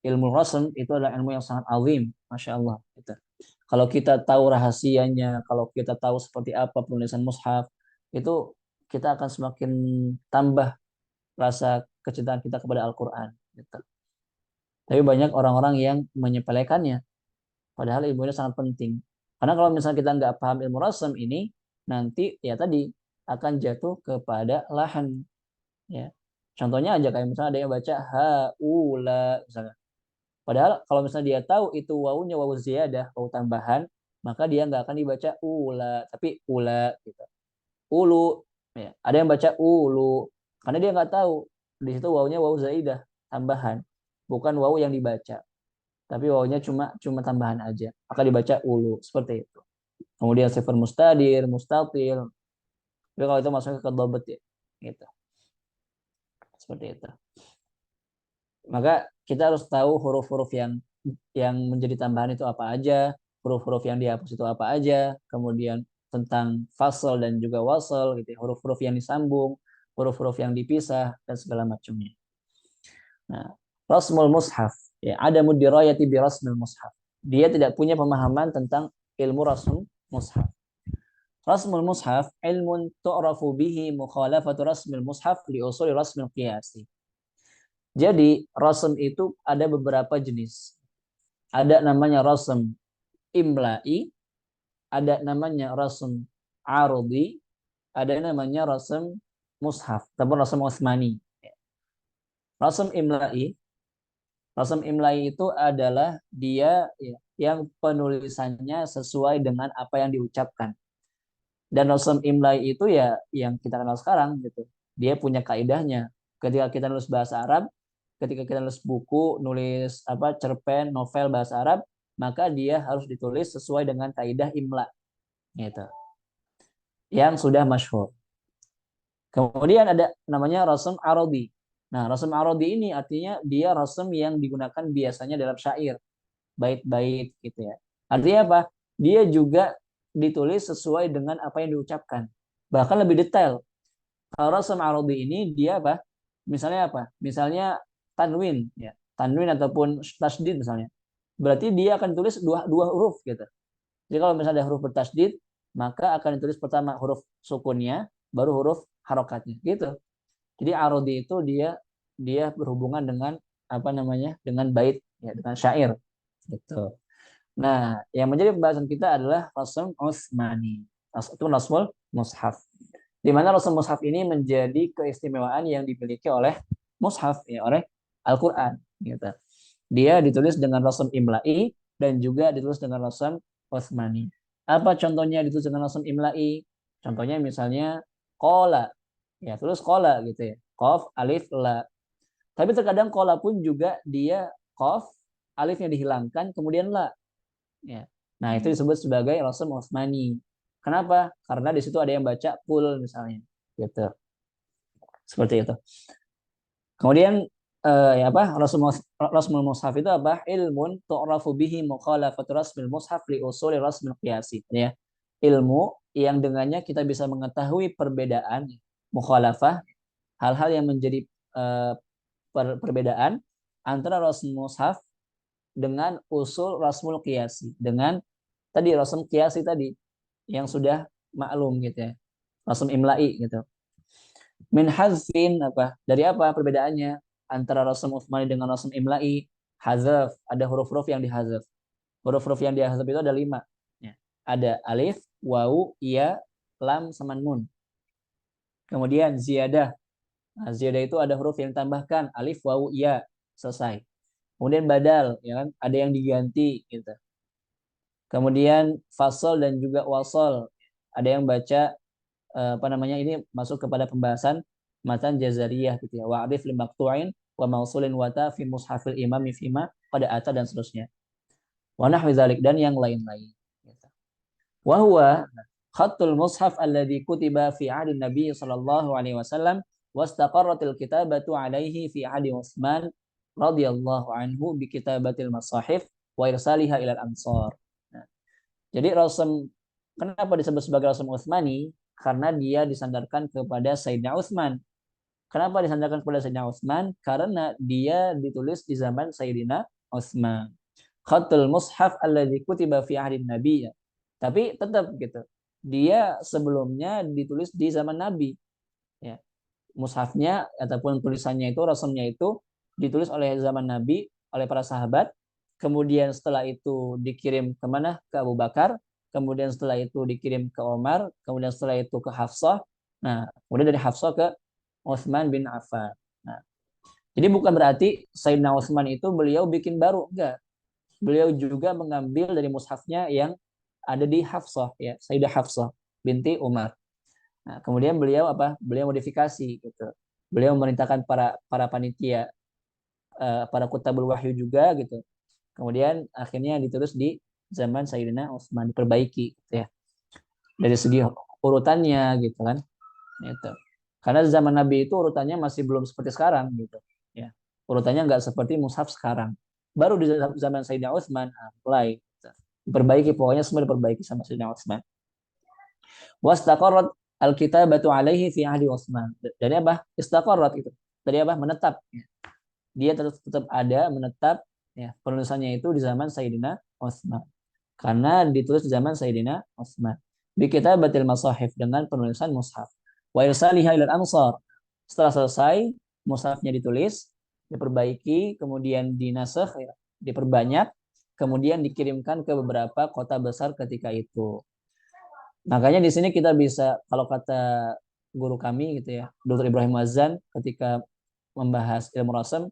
Ilmu rasm itu adalah ilmu yang sangat azim, masya Allah. Gitu. Kalau kita tahu rahasianya, kalau kita tahu seperti apa penulisan mushaf, itu kita akan semakin tambah rasa kecintaan kita kepada Al-Quran. Gitu. Tapi banyak orang-orang yang menyepelekannya. Padahal ilmu ini sangat penting. Karena kalau misalnya kita nggak paham ilmu rasam ini, nanti ya tadi akan jatuh kepada lahan. Ya. Contohnya aja kayak misalnya ada yang baca haula misalnya. Padahal kalau misalnya dia tahu itu wawunya wawu ziyadah, wawu tambahan, maka dia nggak akan dibaca ula, tapi ula gitu. Ulu. Ya. Ada yang baca ulu karena dia nggak tahu di situ wawunya wawu zaidah tambahan, bukan wawu yang dibaca. Tapi wawunya cuma cuma tambahan aja. Maka dibaca ulu seperti itu. Kemudian sifat mustadir, mustatil. Jadi kalau itu masuk ke dhabt ya. Gitu. Seperti itu. Maka kita harus tahu huruf-huruf yang menjadi tambahan itu apa aja, huruf-huruf yang dihapus itu apa aja, kemudian tentang fasal dan juga wasal gitu, huruf-huruf yang disambung, huruf-huruf yang dipisah dan segala macamnya. Nah, rasmul mushaf, ya, ada mudirayati bi rasmul mushaf. Dia tidak punya pemahaman tentang ilmu rasm mushaf. Rasmul mushaf ilmun tu'rafu bihi mukhalafatu rasmil mushaf li usuli rasmil qiyasi. Jadi, rasm itu ada beberapa jenis. Ada namanya rasm imla'i, ada namanya rasm arudi, ada namanya rasm mushaf, ataupun rasm Utsmani. Rasm imla'i, rasm imla'i itu adalah dia ya, yang penulisannya sesuai dengan apa yang diucapkan. Dan rasm imla'i itu ya yang kita kenal sekarang gitu. Dia punya kaidahnya. Ketika kita nulis bahasa Arab, ketika kita nulis buku, nulis apa cerpen, novel bahasa Arab, maka dia harus ditulis sesuai dengan kaidah imla gitu. Yang sudah masyhur. Kemudian ada namanya rasm arodi. Nah, rasm arodi ini artinya dia rasm yang digunakan biasanya dalam syair, bait-bait gitu ya. Artinya apa? Dia juga ditulis sesuai dengan apa yang diucapkan. Bahkan lebih detail. Kalau rasm arodi ini dia apa? Misalnya apa? Misalnya tanwin ya. Tanwin ataupun tasdid misalnya. Berarti dia akan tulis dua huruf gitu. Jadi kalau misalnya ada huruf bertasdid, maka akan ditulis pertama huruf sukunnya, baru huruf harokatnya gitu. Jadi arodi itu dia dia berhubungan dengan apa namanya? Dengan bait ya, dengan syair gitu. Nah, yang menjadi pembahasan kita adalah rasm Utsmani. Itu rasmul mushaf. Di mana rasm mushaf ini menjadi keistimewaan yang dimiliki oleh mushaf ya, oleh Al-Qur'an gitu. Dia ditulis dengan rasm imla'i dan juga ditulis dengan rasm Utsmani. Apa contohnya ditulis dengan rasm imla'i? Contohnya misalnya qala. Ya, tulis qala gitu ya. Qaf, alif, la. Tapi terkadang qala pun juga dia qaf, alifnya dihilangkan kemudian la. Ya. Nah, itu disebut sebagai rasm Utsmani. Kenapa? Karena di situ ada yang baca kul misalnya, gitu. Seperti itu. Kemudian ya apa? Rasmul mushaf itu apa? Ilmun tu'rafu bihi mukhalafatu rasmil mushaf li usuli rasmil qiyasi, ya. Ilmu yang dengannya kita bisa mengetahui perbedaan mukhalafah, hal-hal yang menjadi eh, perbedaan antara rasmul mushaf dengan usul rasmul qiyasi, dengan tadi rasm qiyasi tadi yang sudah maklum gitu ya. Rasm imla'i gitu. Min hazfin apa? Dari apa perbedaannya antara rasm Utsmani dengan rasm imla'i? Hazaf, ada huruf-huruf yang dihazaf. Huruf-huruf yang dihazaf itu ada 5. Ya. Ada alif, wawu, ya, lam, sama nun. Kemudian ziyadah. Nah, ziyadah itu ada huruf yang ditambahkan, alif, wawu, ya, selesai. Kemudian badal, ya kan? Ada yang diganti gitu. Kemudian fasol dan juga wasol. Ada yang baca apa namanya, ini masuk kepada pembahasan matan jazariyah gitu ya. Wa'rif li maqtu'in wa mausulin wata fi mushafil imami fima pada ata dan seterusnya. Wa nahwi dzalik dan yang lain-lain. Gitu. Wa huwa khatul mushaf alladhi kutiba fi ahdi Nabi sallallahu alaihi wasallam wastaqarratil kitabatu alaihi fi ahdi Utsman radhiyallahu anhu bi kitabatil masahif wa irsaliha ila al-ansar. Nah, jadi rasm, kenapa disebut sebagai rasm Utsmani? Karena dia disandarkan kepada Sayyidina Utsman. Kenapa disandarkan kepada Sayyidina Utsman? Karena dia ditulis di zaman Sayyidina Utsman. Khatul mushaf alladzi kutiba fi ahdin Nabi. Tapi tetap gitu. Dia sebelumnya ditulis di zaman Nabi. Ya. Mushafnya ataupun tulisannya itu, rasmnya itu ditulis oleh zaman Nabi, oleh para sahabat. Kemudian setelah itu dikirim kemana? Ke Abu Bakar. Kemudian setelah itu dikirim ke Umar. Kemudian setelah itu ke Hafsah. Nah, kemudian dari Hafsah ke Utsman bin Affan. Nah, jadi bukan berarti Sayyidina Utsman itu beliau bikin baru, enggak. Beliau juga mengambil dari mushafnya yang ada di Hafsah, ya, Sayyidah Hafsah binti Umar. Nah, kemudian beliau apa? Beliau modifikasi gitu. Beliau memerintahkan para panitia, para kutabul wahyu juga gitu. Kemudian akhirnya ditulis di zaman Sayyidina Utsman, diperbaiki gitu ya. Dari segi urutannya gitu kan. Gitu. Karena zaman Nabi itu urutannya masih belum seperti sekarang gitu. Ya. Urutannya nggak seperti mushaf sekarang. Baru di zaman Sayyidina Utsman mulai gitu. Diperbaiki, pokoknya semua diperbaiki sama Sayyidina Utsman. Wastaqarrat al-kitabatu alaihi fi ahdi Utsman. Dari apa? Istaqarrat itu. Dari apa? Menetap. Dia tetap ada, menetap, ya, penulisannya itu di zaman Sayyidina Utsman. Karena ditulis di zaman Sayyidina Utsman. Bi kitabatil masahif, dengan penulisan mushaf. Wa irsaliha ilal ansar. Setelah selesai, mushafnya ditulis, diperbaiki, kemudian dinasakh, ya, diperbanyak, kemudian dikirimkan ke beberapa kota besar ketika itu. Makanya di sini kita bisa, kalau kata guru kami gitu ya, Dr. Ibrahim Wazan, ketika membahas ilmu rasam,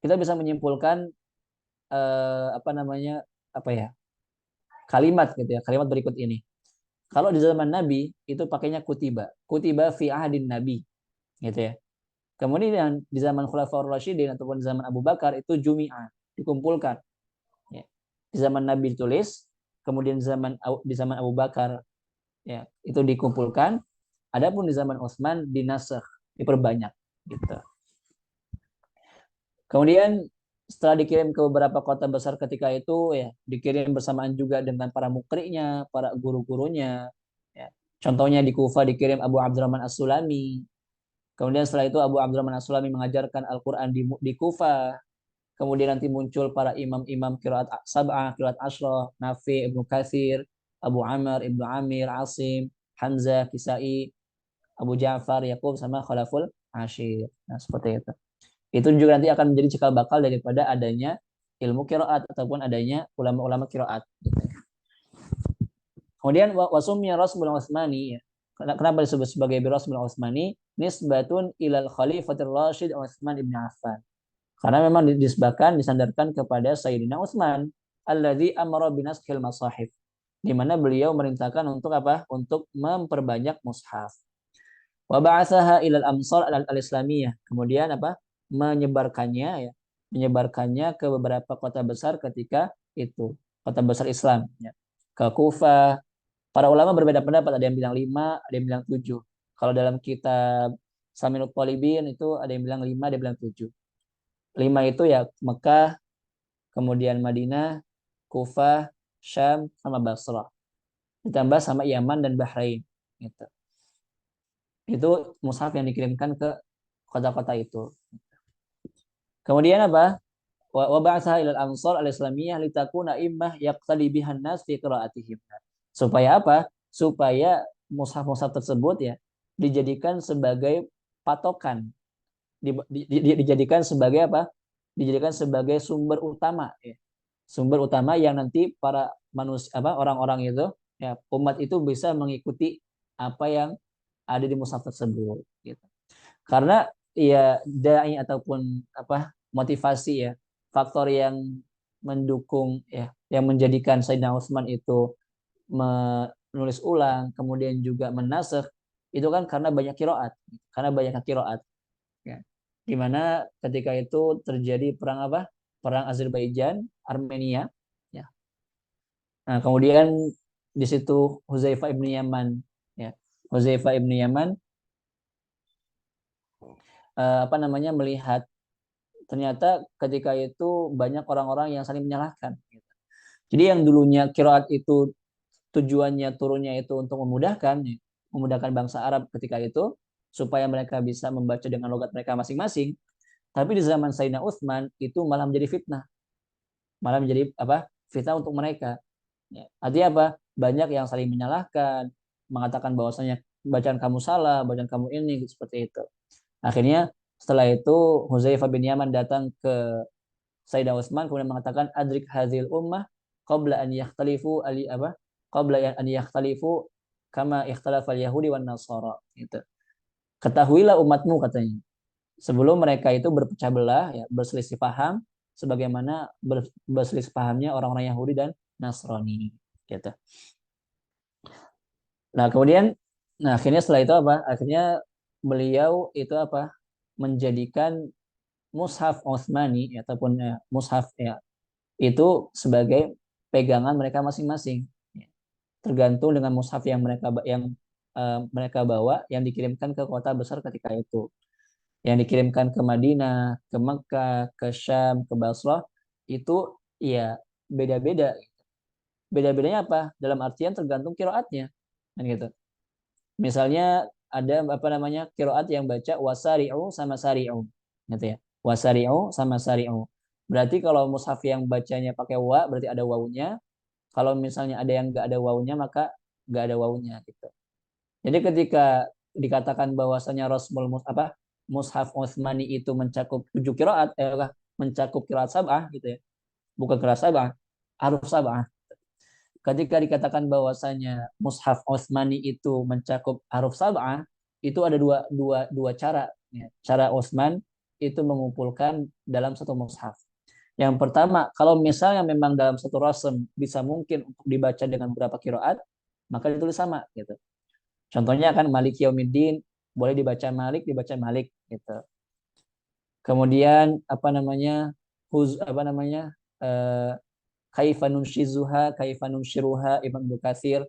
kita bisa menyimpulkan apa namanya, apa ya, kalimat gitu ya, kalimat berikut ini. Kalau di zaman Nabi itu pakainya kutiba, kutiba fi ahdin Nabi, gitu ya. Kemudian di zaman Khulafaur Rasyidin ataupun di zaman Abu Bakar itu jumi'ah, dikumpulkan. Ya. Di zaman Nabi ditulis, kemudian di zaman Abu Bakar, ya, itu dikumpulkan. Adapun di zaman Utsman dinasakh, diperbanyak, gitu. Kemudian setelah dikirim ke beberapa kota besar ketika itu, ya, dikirim bersamaan juga dengan para mukrinya, para guru-gurunya. Ya. Contohnya di Kufah dikirim Abu Abdurrahman As-Sulami. Kemudian setelah itu Abu Abdurrahman As-Sulami mengajarkan Al-Quran di Kufah. Kemudian nanti muncul para imam-imam qiraat sab'ah, qiraat asyrah, Nafi, Ibnu Katsir, Abu Amr, Ibnu Amir, Asim, Hamzah, Kisai, Abu Ja'far, Yaqub, sama Khalaful Ashir. Nah, seperti itu. Itu juga nanti akan menjadi cikal bakal daripada adanya ilmu qiraat ataupun adanya ulama-ulama qiraat. Kemudian wasumnya Rasul Utsmani, ya. Kenapa disebut sebagai Rasul Utsmani? Nisbatun ilal Khalifatir Rasyid Utsman ibn Affan. Karena memang disebutkan, disandarkan kepada Sayyidina Utsman alladzi amara binaskil masahif. Di mana beliau merintahkan untuk apa? Untuk memperbanyak mushaf. Wa ba'atsaha ilal amsal al-islamiyah. Kemudian apa? Menyebarkannya, ya. Menyebarkannya ke beberapa kota besar ketika itu, kota besar Islam, ya. Ke Kufah, Para ulama berbeda pendapat, ada yang bilang 5, ada yang bilang 7. Kalau dalam kitab Saminul Talibin itu ada yang bilang 5, ada yang bilang 7. 5 itu ya Mekah, kemudian Madinah, Kufah, Syam, sama Basrah. Ditambah sama Yaman dan Bahrain. Gitu. Itu mushaf yang dikirimkan ke kota-kota itu. Kemudian apa? Wa ba'atha ilal ansar al-islamiyah litakuna immah yaqtadi bihan nas fi qiraatihim. Supaya apa? Supaya mushaf-mushaf tersebut ya dijadikan sebagai patokan, dijadikan sebagai apa? Dijadikan sebagai sumber utama ya. Sumber utama yang nanti para manusia apa orang-orang itu ya umat itu bisa mengikuti apa yang ada di mushaf tersebut gitu. Karena ya dai ataupun apa motivasi ya faktor yang mendukung ya yang menjadikan Sayyidina Utsman itu menulis ulang kemudian juga menasakh itu kan karena banyak kiroat ya di mana ketika itu terjadi perang apa perang Azerbaijan Armenia ya nah kemudian di situ Hudzaifah ibnu Yaman ya Hudzaifah ibnu Yaman apa namanya melihat ternyata ketika itu banyak orang-orang yang saling menyalahkan. Jadi yang dulunya kiroat itu tujuannya turunnya itu untuk memudahkan bangsa Arab ketika itu supaya mereka bisa membaca dengan logat mereka masing-masing. Tapi di zaman Sayyidina Utsman itu malah menjadi fitnah, malah menjadi apa? Fitnah untuk mereka. Ya. Artinya apa? Banyak yang saling menyalahkan, mengatakan bahwasanya bacaan kamu salah, bacaan kamu ini seperti itu. Akhirnya setelah itu Hudzaifah bin Yaman datang ke Sayyidina Utsman kemudian mengatakan adrik hadhil ummah qabla an yakhtalifu ali apa? Qabla an yakhtalifu kama ikhtalafa al-yahudi wan nasara gitu. Ketahuilah umatmu katanya. Sebelum mereka itu berpecah belah ya, berselisih paham sebagaimana berselisih pahamnya orang-orang Yahudi dan Nasrani gitu. Nah, kemudian akhirnya setelah itu apa? Akhirnya beliau itu apa? Menjadikan mushaf Utsmani ataupun mushaf ya itu sebagai pegangan mereka masing-masing. Tergantung dengan mushaf yang mereka bawa yang dikirimkan ke kota besar ketika itu. Yang dikirimkan ke Madinah, ke Mekah, ke Syam, ke Basrah itu ya beda-beda. Beda-bedanya apa? Dalam artian tergantung kiroatnya. Kan gitu. Misalnya ada apa namanya kiroat yang baca wasari'u sama sari'u. Gitu ya. Wasari'u sama sari'u. Berarti kalau mushaf yang bacanya pakai wa berarti ada wawunya. Kalau misalnya ada yang nggak ada wawunya maka nggak ada wawunya gitu. Jadi ketika dikatakan bahwasanya Rasmul apa Mushaf Utsmani itu mencakup 7 qiraat mencakup qiraat sab'ah gitu ya. Bukan qiraat sab'ah, haruf sab'ah. Ketika dikatakan bahwasanya Mushaf Utsmani itu mencakup haruf sab'ah, itu ada dua cara ya. Cara Utsman itu mengumpulkan dalam satu mushaf. Yang pertama, kalau misalnya memang dalam satu rasem bisa mungkin untuk dibaca dengan beberapa kiroat, maka ditulis sama gitu. Contohnya kan Malik Yaumiddin boleh dibaca Malik gitu. Kemudian apa namanya apa namanya kaifanun shizuha kaifanun shiruha Imam Bukatsir.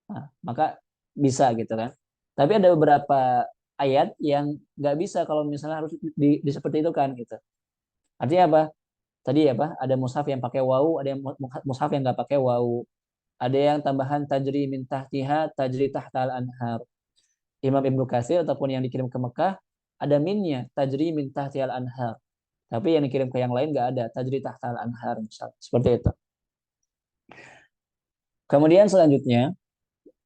Nah, maka bisa gitu kan. Tapi ada beberapa ayat yang nggak bisa kalau misalnya harus di seperti itu kan gitu. Artinya apa? Tadi apa? Ada mushaf yang pakai wau, ada yang mushaf yang nggak pakai wau. Ada yang tambahan tajri min tahtiha, tajri tahtal anhar. Imam Ibnu Katsir ataupun yang dikirim ke Mekah ada minnya tajri min tahtial anhar. Tapi yang dikirim ke yang lain nggak ada tajri tahtal anhar misal. Seperti itu. Kemudian selanjutnya,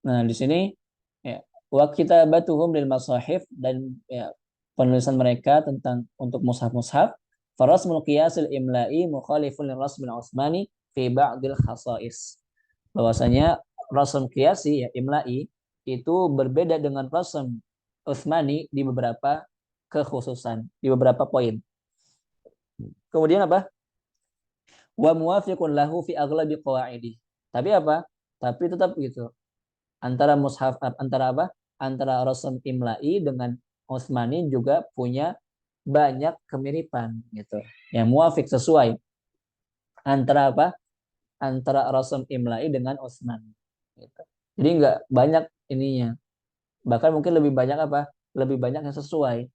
nah di sini ya, wa kitabatuhum lil masahif dan ya, penulisan mereka tentang untuk mushaf-mushaf farasmul qiyasil imla'i mukhalifun lirasmil Utsmani fi ba'dil khasais. Bahwasanya rasm qiyasi ya imla'i itu berbeda dengan rasm Utsmani di beberapa kekhususan, di beberapa poin. Kemudian apa? Wa muwafiqun lahu fi aghlabi qawaidi. Tapi apa? Tapi tetap gitu. Antara mushaf antara apa? Antara rasm imla'i dengan Utsmani juga punya banyak kemiripan gitu. Yang muafik sesuai antara apa? Antara rasm imla'i dengan Utsmani gitu. Jadi nggak banyak ininya. Bahkan mungkin lebih banyak apa? Lebih banyak yang sesuai.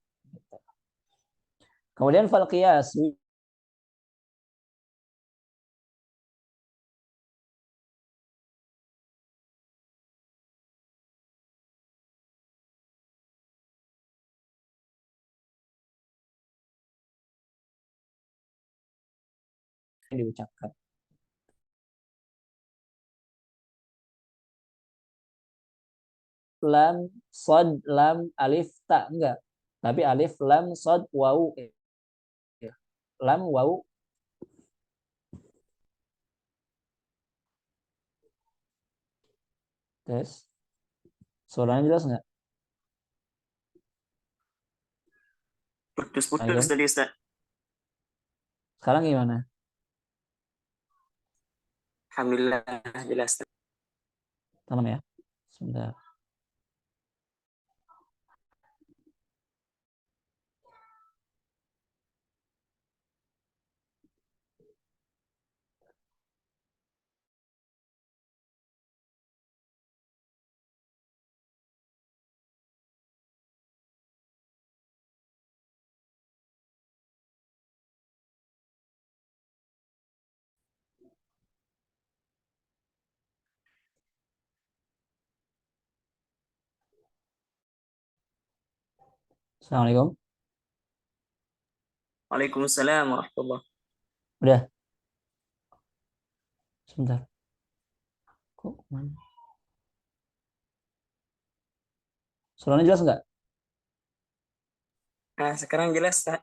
Kemudian fal qiyas yang diucapkan. Lam, sod, lam, alif, tak enggak. Tapi alif, lam, sod, wau. Lam, wau. Tes. Suaranya jelas enggak? Putus-putus Assalamualaikum. tadi Ustaz. Sekarang gimana? Alhamdulillah jelas. Tanam ya. Sebentar. Assalamualaikum. Waalaikumsalam warahmatullah. Udah. Sebentar. Kok mana? Suaranya jelas enggak? Nah, sekarang jelas Ustaz.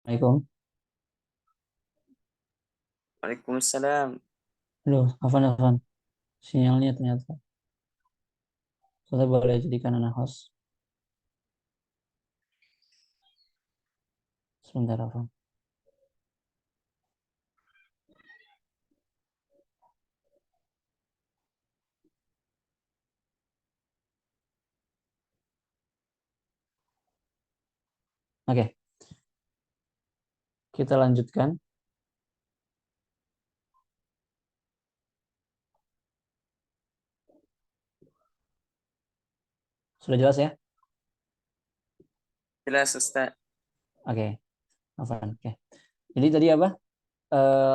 Assalamualaikum. Waalaikumsalam. Aduh, Afan. Sinyalnya ternyata. Saya boleh jadikan anak host. Sebentar, Afan. Oke, kita lanjutkan. Sudah jelas ya? Jelas Ustaz. Oke, Afan. Oke. Jadi tadi apa?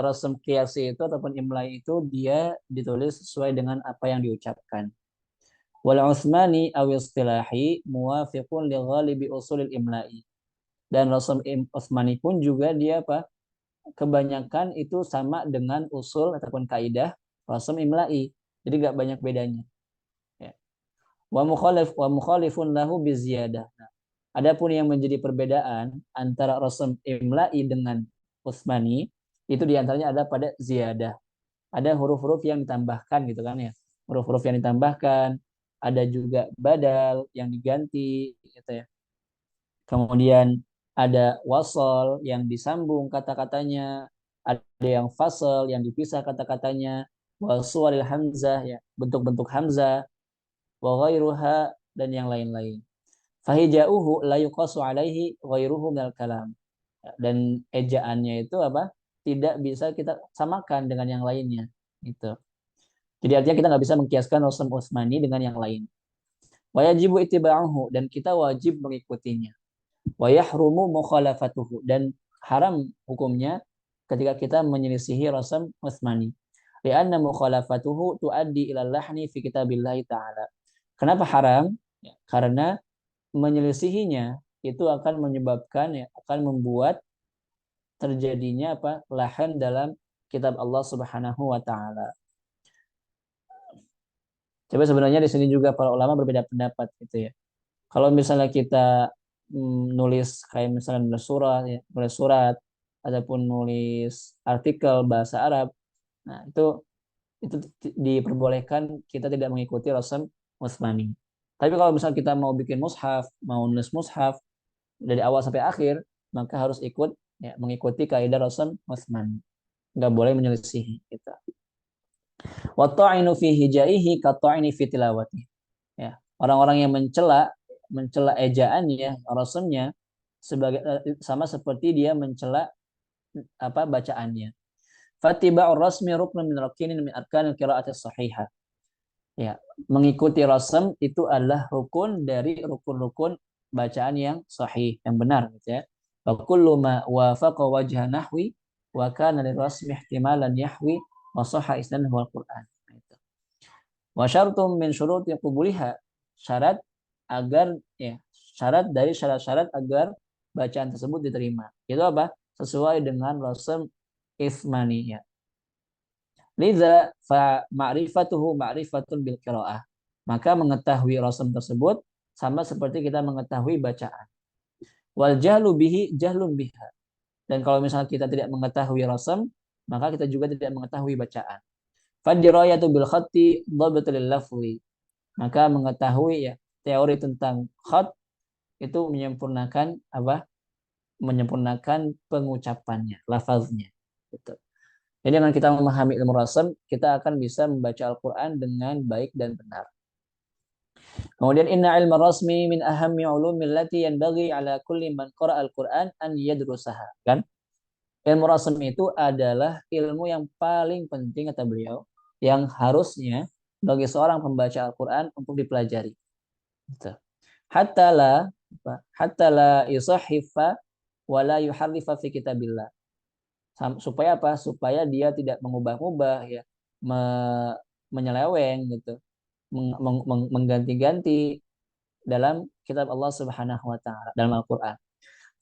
Rasam qiyasi itu ataupun imlai itu dia ditulis sesuai dengan apa yang diucapkan. Wal Utsmani aw istilahi muwafiqun li ghalibi usulil imla'i. Dan rasam Utsmani pun juga dia apa? Kebanyakan itu sama dengan usul ataupun kaidah rasam imla'i. Jadi nggak banyak bedanya. Ya. Wa mukhalifun lahu biziyadah. Nah, adapun yang menjadi perbedaan antara rasam imla'i dengan Utsmani itu diantaranya ada pada ziyadah. Ada huruf-huruf yang ditambahkan gitu kan ya. Huruf-huruf yang ditambahkan, ada juga badal yang diganti gitu ya. Kemudian ada wasol yang disambung kata-katanya, ada yang fasal yang dipisah kata-katanya, wa suwaril hamzah ya, bentuk-bentuk hamzah, wa ghairuha dan yang lain-lain. Fahijauhu la yuqasu alaihi ghairuhu minal kalam. Dan ejaannya itu apa? Tidak bisa kita samakan dengan yang lainnya. Gitu. Jadi artinya kita nggak bisa mengkiaskan Rasm Utsmani dengan yang lain. Wa yajibu ittiba'uhu dan kita wajib mengikutinya. Wa yahrumu mukhalafatuhu dan haram hukumnya ketika kita menyelisihi Rasm Utsmani. Lianna mukhalafatuhu tuaddi ila lahni fi kitabillahi ta'ala. Kenapa haram? Ya, karena menyelisihinya itu akan menyebabkan ya, akan membuat terjadinya apa? Lahan dalam kitab Allah Subhanahu wa taala. Coba sebenarnya di sini juga para ulama berbeda pendapat gitu ya. Kalau misalnya kita nulis kayak misalnya nulis surat ataupun nulis artikel bahasa Arab, nah itu diperbolehkan kita tidak mengikuti Rasm Utsmani. Tapi kalau misalnya kita mau bikin mushaf, mau nulis mushaf dari awal sampai akhir, maka harus ikut ya, mengikuti kaidah Rasm Utsmani. Nggak boleh menyelisihi kita. Wa ta'inu fi hijaihi ka ta'ini fi tilawati. Ya, orang-orang yang mencela ejaannya, rasmnya sebagai sama seperti dia mencela apa bacaannya. Fattiba'ur rasmi ruknun min rukinin min arkanil qira'ati shahihah. Ya, mengikuti rasm itu adalah rukun dari rukun-rukun bacaan yang sahih, yang benar gitu ya. Wa kullu ma wafaqa wajha nahwi wa kana lirasmi ihtimalan yahwi wa sahha isnaduhu al-Qur'an. Wa syartum min syuruti qubuliha, syarat agar ya, syarat dari syarat-syarat agar bacaan tersebut diterima. Itu apa? Sesuai dengan rasm Utsmani ya. Liza fa ma'rifatuhu ma'rifatun bil qiraah. Maka mengetahui rasm tersebut sama seperti kita mengetahui bacaan. Wal jahlu bihi jahlun biha. Dan kalau misalnya kita tidak mengetahui rasm, maka kita juga tidak mengetahui bacaan. Fadirayatu bil khatti dhabtul lafzi. Maka mengetahui ya teori tentang khat itu menyempurnakan apa? Menyempurnakan pengucapannya, lafaznya. Gitu. Jadi dengan kita memahami ilmu rasm, kita akan bisa membaca Al-Quran dengan baik dan benar. Kemudian inna ilmu rasmi min ahammi ulumil lati yanbaghi ala kulli man qara'a al-Quran an yadrusaha. Kan? Ilmu rasm itu adalah ilmu yang paling penting kata beliau, yang harusnya bagi seorang pembaca Al-Quran untuk dipelajari. Gitu. Hatta la yusahifa wa la yuharrifa fi kitabillah. Supaya apa? Supaya dia tidak mengubah-ubah ya, menyeleweng gitu, mengganti-ganti dalam kitab Allah Subhanahu wa taala dalam Al-Qur'an.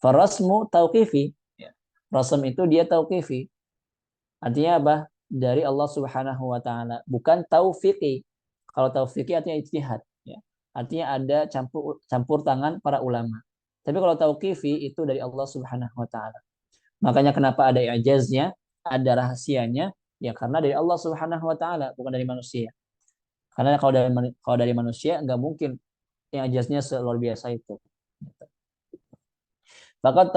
Farasmu tauqifi. Ya. Rasm itu dia tauqifi. Artinya apa? Dari Allah Subhanahu wa taala, bukan taufiqi. Kalau taufiqi artinya ijtihad ya. Artinya ada campur tangan para ulama. Tapi kalau tauqifi itu dari Allah Subhanahu wa taala. Makanya kenapa ada i'jaznya, ada rahasianya, ya karena dari Allah Subhanahu wa taala, bukan dari manusia. Karena kalau dari manusia nggak mungkin i'jaznya luar biasa itu. Faqad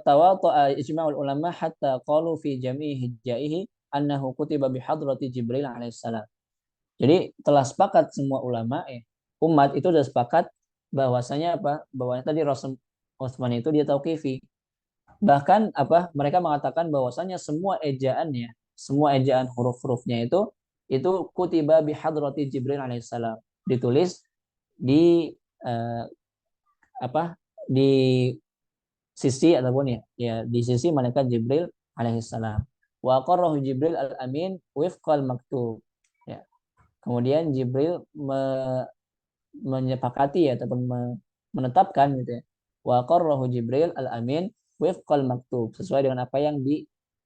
tawata'a ijma'ul ulama hatta qalu fi jami'i hijaihi annahu kutiba bi hadrati Jibril alaihissalam. Jadi telah sepakat semua ulama umat itu sudah sepakat bahwasanya apa? Bahwa tadi Rasul Utsman itu dia tauqifi. Bahkan apa mereka mengatakan bahwasanya semua ejaan huruf-hurufnya itu kutiba bi hadrati Jibril alaihissalam, ditulis di di sisi ataupun ya di sisi malaikat Jibril alaihissalam. Wa qarrahu Jibril al-amin wifqal maktub. Ya. Kemudian Jibril menyepakati ya ataupun menetapkan gitu ya. Wa qarrahu Jibril al-amin wifqal maktub, sesuai dengan apa yang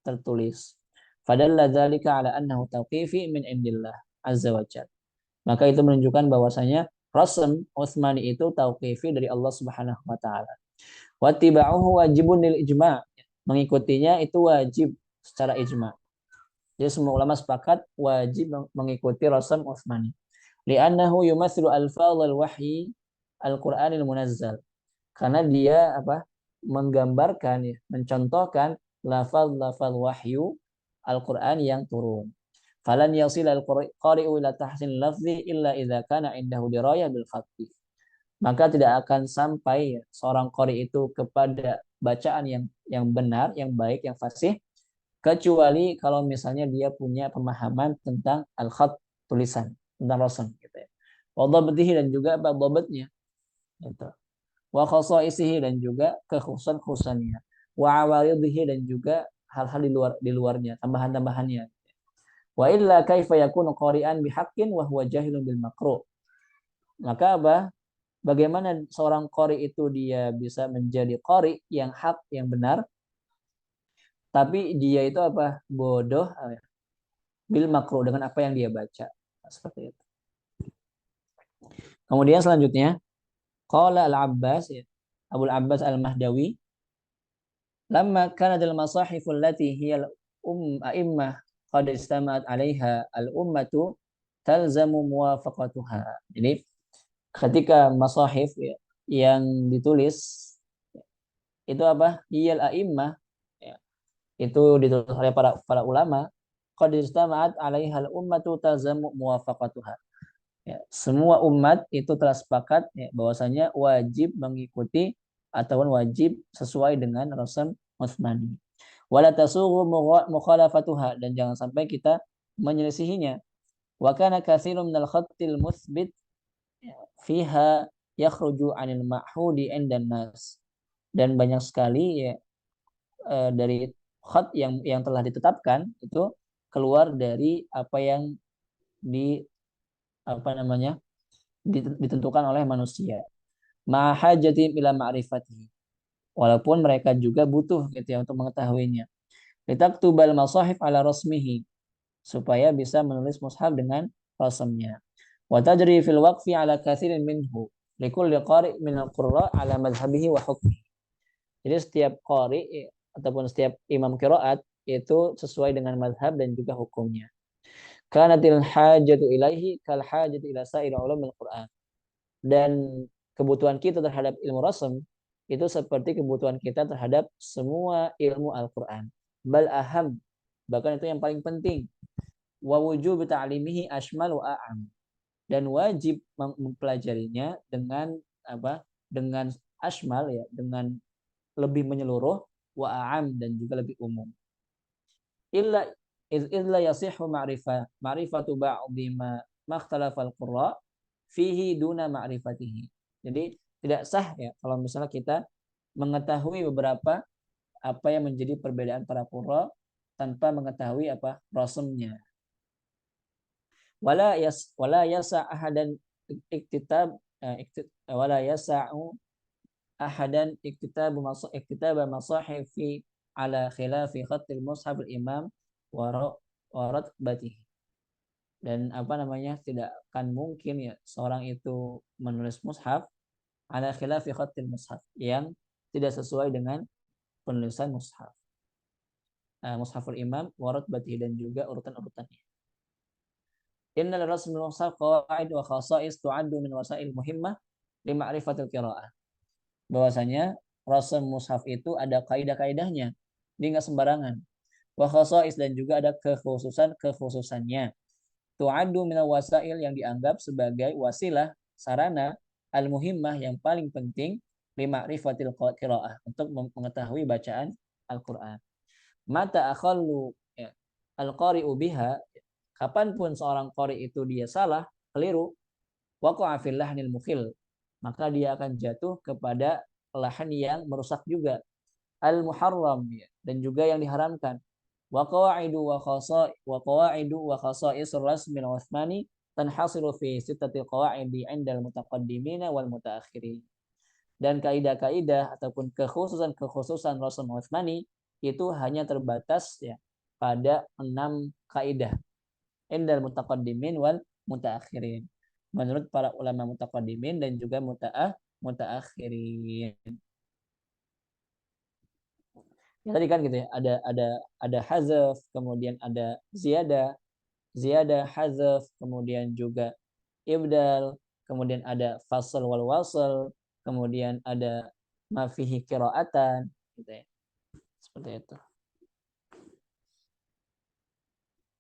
tertulis. Fadalla dzalika ala annahu tauqifi min indillah azza wa jalla. Maka itu menunjukkan bahwasanya rasm Utsmani itu tauqifi dari Allah Subhanahu wa taala. Wattiba'uhu wajibun lil ijma'. Mengikutinya itu wajib secara ijma'. Jadi semua ulama sepakat wajib mengikuti rasm Utsmani. Li'annahu yumathilu alfadhal wahyi al-Qur'anil munazzal. Karena dia menggambarkan ya, mencontohkan lafaz-lafaz wahyu Al-Qur'an yang turun. Falan yasilal qari'u ila tahsin lafzi illa idza kana indahu dirayah bil khatti. Maka tidak akan sampai seorang qari itu kepada bacaan yang benar, yang baik, yang fasih, kecuali kalau misalnya dia punya pemahaman tentang al-khat, tulisan, tentang rasam gitu ya. Wa dhabtihi, dan juga dhabtnya gitu. Wa khasaisihi, dan juga kekhususan-khususannya. Wa awaridhihi, dan juga hal-hal di luarnya, tambahan-tambahannya. Wa illa kaifa yakunu qari'an bihaqqin wa huwa jahilun bil makruh. Maka apa? Bagaimana seorang qari itu dia bisa menjadi qari yang hak, yang benar, tapi dia itu apa? Bodoh bil makruh, dengan apa yang dia baca. Seperti itu. Kemudian selanjutnya, qala al-Abbas, ya, Abul Abbas al-Mahdawi, lamma kanat al-masahif allati hiya a'immah qad istama'at 'alaiha al-ummatu talzamu muwafaqatuha. Jadi ketika masahif ya, yang ditulis itu apa? Hiyal a'immah, ya, itu ditulis oleh para ulama, qad istama'at 'alaiha al-ummatu talzamu muwafaqatuha. Ya, semua umat itu telah sepakat ya, bahwasanya wajib mengikuti ataupun wajib sesuai dengan Rasul Utsmani. Wala tasughu mukhalafatuha, dan jangan sampai kita menyelisihinya. Wa kana katsirun minal khattil mutsbit fiha yakhruju 'anil ma'hudi 'indan nas. Dan banyak sekali ya dari khat yang telah ditetapkan itu keluar dari apa yang di apa namanya ditentukan oleh manusia. Ma'hajatim ila ma'rifatihi. Walaupun mereka juga butuh gitu ya untuk mengetahuinya. Litaktubal masahif ala rasmihi, supaya bisa menulis mushaf dengan rasmnya. Wa tajri fil waqfi ala katsirin minhu likulli qari' min al-qurra ala madhhabihi wa hukmihi. Jadi setiap qari ataupun setiap imam qiraat itu sesuai dengan madhab dan juga hukumnya. Kanatil hajatu ilaihi kal hajatu ila sa'ir ulumil Qur'an. Dan kebutuhan kita terhadap ilmu rasm itu seperti kebutuhan kita terhadap semua ilmu Al-Quran. Bal aham, bahkan itu yang paling penting. Wa wujub ta'limihi ashmal wa a'am. Dan wajib mempelajarinya dengan apa? Dengan ashmal ya, dengan lebih menyeluruh, wa a'am, dan juga lebih umum. Illa yasihu ma'rifatu ba'di ma makhtalafa al-qurra fihi duna ma'rifatihi. Jadi tidak sah ya kalau misalnya kita mengetahui beberapa apa yang menjadi perbedaan para qurra tanpa mengetahui apa rasmnya. Wala yasa ahadan iktitab wala yasa'u ahadan iktitab masahifi ala khilafi khatil mushaf al-imam wa ratbatihi. Dan apa namanya, tidak akan mungkin ya seorang itu menulis mushaf ala khilafi khatil mushaf, yang tidak sesuai dengan penulisan mushaf. Mushaful imam wa ratbatihi, dan juga urutan-urutannya. Innal rasmul mushaf qawaid wa khasa'is tu'addu min wasail muhimmah li ma'rifatil qiraah. Bahwasanya rasm mushaf itu ada kaidah-kaidahnya, dia enggak sembarangan. Wa khasa'is, dan juga ada kekhususannya. Tu'addu minal wasail, yang dianggap sebagai wasilah, sarana, al-muhimmah, yang paling penting, li ma'rifatil qiraah, untuk mengetahui bacaan Al-Quran. Mata akhallu ya, al-qari'u biha, kapanpun seorang qari itu dia salah, keliru, waqa'a fil lahnil mukhil, maka dia akan jatuh kepada lahan yang merusak juga, al-muharram ya, dan juga yang diharamkan. Wa qawaidu wa khasa'is rasmi al-Utsmani tanhasiru fi sittati qawaidi 'inda al-mutaqaddimin wal mutaakhirin. Dan kaidah-kaidah ataupun kekhususan rasm Utsmani itu hanya terbatas ya pada 6 kaidah. 'Inda al-mutaqaddimin wal mutaakhirin. Menurut para ulama mutaqaddimin dan juga mutaakhirin. Ya, tadi kan gitu ya, ada hazaf, kemudian ada ziyadah, hazaf, kemudian juga ibdal, kemudian ada fasl wal wasl, kemudian ada ma fihi qiraatan, gitu ya. Seperti itu.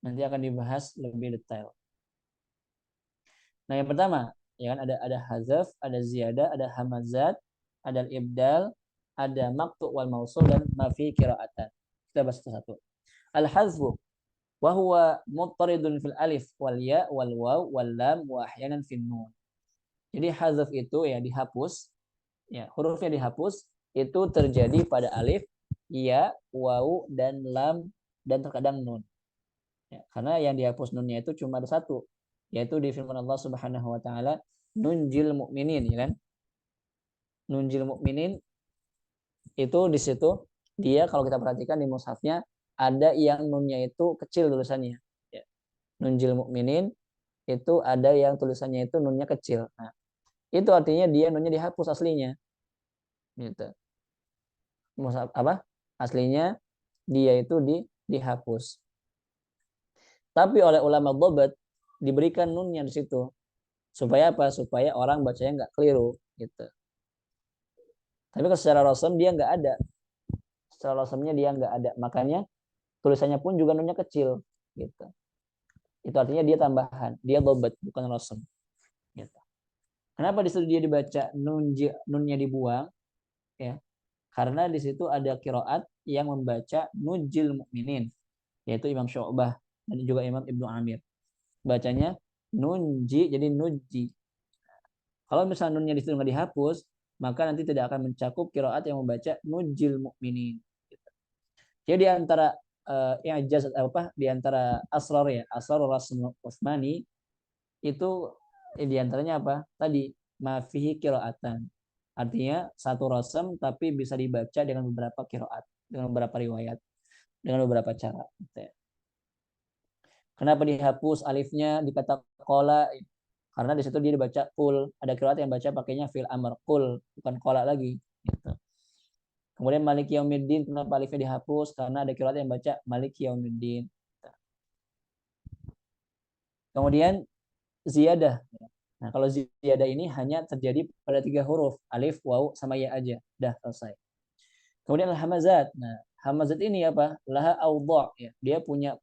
Nanti akan dibahas lebih detail. Nah, yang pertama, ya kan ada hazaf, ada ziyadah, ada hamazat, ada ibdal, ada maqtu wal mausul dan ma fi qira'atan. Kita bahas satu-satu. Al-hazfu wa huwa muttaridun fil alif wal ya wal waw wal lam wa ahyanan fin nun. Jadi hazaf itu ya dihapus, ya hurufnya dihapus itu terjadi pada alif, ya, waw dan lam dan terkadang nun. Ya, karena yang dihapus nunnya itu cuma ada satu, yaitu di firman Allah Subhanahu wa taala nunjil mukminin, ya kan? Nunjil mukminin itu di situ dia kalau kita perhatikan di mushafnya ada yang nunnya itu kecil tulisannya. Ya. Nunjil mukminin itu ada yang tulisannya itu nunnya kecil. Nah, itu artinya dia nunnya dihapus aslinya. Gitu. Mushaf apa? Aslinya dia itu dihapus. Tapi oleh ulama dhabat diberikan nunnya di situ. Supaya apa? Supaya orang bacanya nggak keliru gitu. Tapi kalau secara rasam dia nggak ada. Secara rasamnya dia nggak ada. Makanya tulisannya pun juga nunnya kecil gitu. Itu artinya dia tambahan. Dia dhabat bukan rasam. Gitu. Kenapa di situ dia dibaca nunnya dibuang? Ya. Karena di situ ada qiraat yang membaca nujil mukminin, yaitu Imam Syu'bah dan juga Imam Ibnu Amir. Bacanya nunji jadi nuji. Kalau misalnya nunnya di situ nggak dihapus, maka nanti tidak akan mencakup qiraat yang membaca nujil mukminin. Jadi di antara i'jaz apa di antara asrar ya, asrar Rasm Utsmani itu di antaranya apa? Tadi ma fihi qiraatan. Artinya satu rasam tapi bisa dibaca dengan beberapa qiraat, dengan beberapa riwayat, dengan beberapa cara. Gitu ya. Kenapa dihapus alifnya di kata qala? Karena di situ dia dibaca kul. Ada qiraat yang baca pakainya fil amr kul, bukan qala lagi. Gitu. Kemudian Malik Yaumiddin, kenapa alifnya dihapus? Karena ada qiraat yang baca Malik Yaumiddin. Kemudian ziyadah. Nah, kalau ziyadah ini hanya terjadi pada 3 huruf, alif, waw, sama ya aja. Dah selesai. Kemudian al-hamazat. Nah, hamazat ini apa? Laha awdha' ya. Dia punya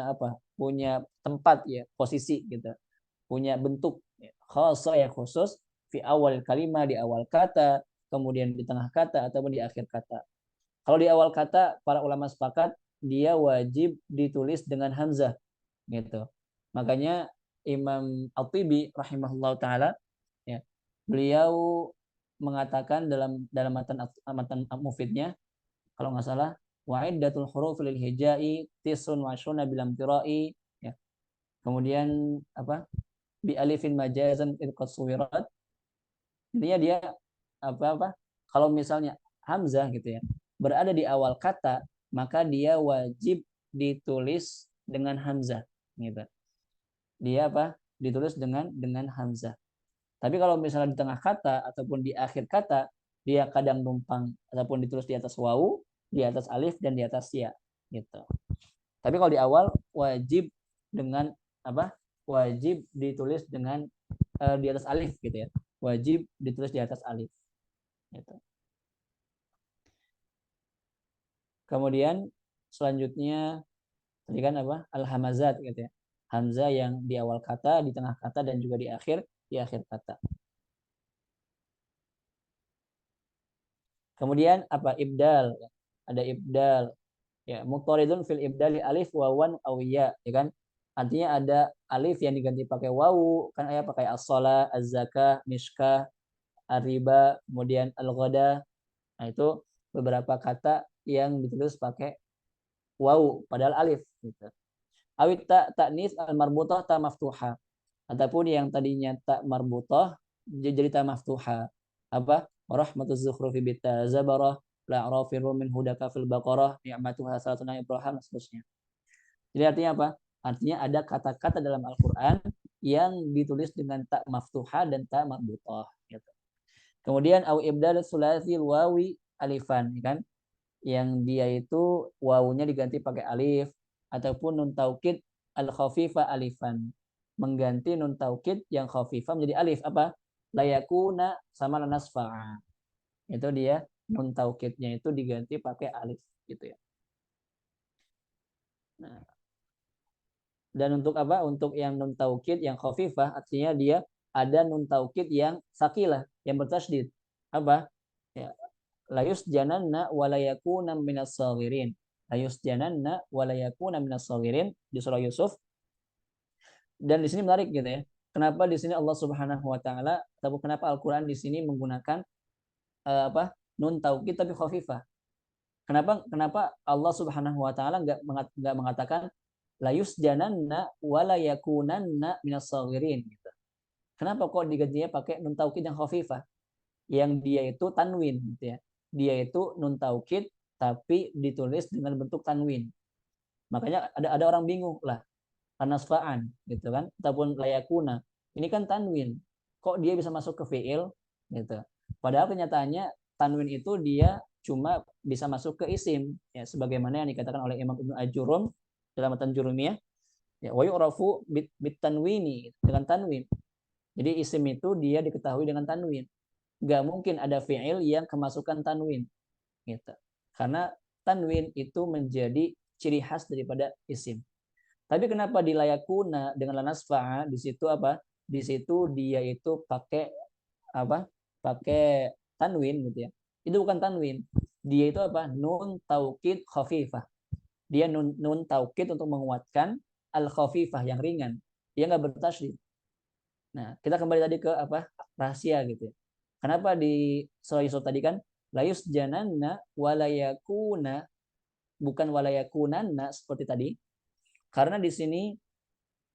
apa? Punya tempat ya, posisi gitu. Punya bentuk ya. Khassa ya khusus fi awal kalimat, di awal kata, kemudian di tengah kata ataupun di akhir kata. Kalau di awal kata para ulama sepakat dia wajib ditulis dengan hamzah gitu. Makanya Imam At-Tibi rahimahullah taala ya, beliau mengatakan dalam matan mufidnya kalau nggak salah wa'iddatul huruf lil hijai tisun wa syuna bilam tirai ya. Kemudian apa? Bi alifin majazan id qad suwirat. Intinya dia apa kalau misalnya hamzah gitu ya berada di awal kata maka dia wajib ditulis dengan hamzah gitu. Dia apa? Ditulis dengan hamzah. Tapi kalau misalnya di tengah kata ataupun di akhir kata dia kadang numpang ataupun ditulis di atas wawu, di atas alif dan di atas ya gitu. Tapi kalau di awal wajib dengan apa? Wajib ditulis dengan di atas alif gitu ya. Wajib ditulis di atas alif. Gitu. Kemudian selanjutnya tadi kan apa? Al-hamazat gitu ya. Hamzah yang di awal kata, di tengah kata dan juga di akhir kata. Kemudian apa? Ibdal. Ada ibdal. Ya, muqtaridun fil ibdali alif wawan aw ya, ya kan? Artinya ada alif yang diganti pakai wawu, kan ayat pakai as-shalah, az-zakah, miskah, ar-riba, kemudian al-ghada. Nah, itu beberapa kata yang ditulis pakai wawu padahal alif gitu. Awit ta ta'nis al-marbutah ta maftuha. Ataupun yang tadinya tak marbutah jadi ta maftuha. Apa? Rahmatuz zukhrufi bita zabarah la arafiru min hudaka fil baqarah ni'matuha salatuna ibrahim dan seterusnya. Jadi artinya apa? Artinya ada kata-kata dalam Al-Qur'an yang ditulis dengan tak maftuha dan tak marbutah gitu. Kemudian au ibdal sulasi wawi alifan kan? Yang dia itu wawunya diganti pakai alif ataupun nun taukid al khafifa alifan mengganti nun taukid yang khafifah menjadi alif apa layakuna sama nasfa'a itu dia nun taukidnya itu diganti pakai alif gitu ya. Nah, Dan untuk apa? Untuk yang nun taukid yang khafifah artinya dia ada nun taukid yang sakilah, yang bertasydid. Apa? Ya, la yusjananna wa la yakuna minas saghirin. La yusjananna wa la yakuna minas saghirin di surah Yusuf. Dan di sini menarik gitu ya. Kenapa di sini Allah Subhanahu wa taala atau kenapa Al-Qur'an di sini menggunakan apa? Nun taukid tapi khafifah. Kenapa kenapa Allah Subhanahu wa taala enggak mengatakan la yusjananna wa la yakunanna minas saghirin gitu. Kenapa kok digantinya pakai nun taukid yang khafifah? Yang dia itu tanwin gitu ya. Dia itu nun taukid tapi ditulis dengan bentuk tanwin. Makanya ada orang bingung lah, anasfaan gitu kan ataupun layakuna. Ini kan tanwin. Kok dia bisa masuk ke fiil gitu. Padahal kenyataannya tanwin itu dia cuma bisa masuk ke isim ya sebagaimana yang dikatakan oleh Imam Ibnu Ajurum dalam matan Jurumiyah ya wa yu'rafu bit tanwini dengan tanwin. Jadi isim itu dia diketahui dengan tanwin. Gak mungkin ada fiil yang kemasukan tanwin gitu. Karena tanwin itu menjadi ciri khas daripada isim. Tapi kenapa di layakuna dengan lanas fa'a di situ apa? Di situ dia itu pakai apa? Pakai tanwin gitu ya. Itu bukan tanwin. Dia itu apa? Nun taukid khafifah. Dia nun taukid untuk menguatkan al khafifah yang ringan. Dia nggak bertasydid. Nah, kita kembali tadi ke apa? Rahasia gitu ya. Kenapa di surah Yusuf tadi kan layus jananna walayakuna bukan walayakunanna seperti tadi? Karena di sini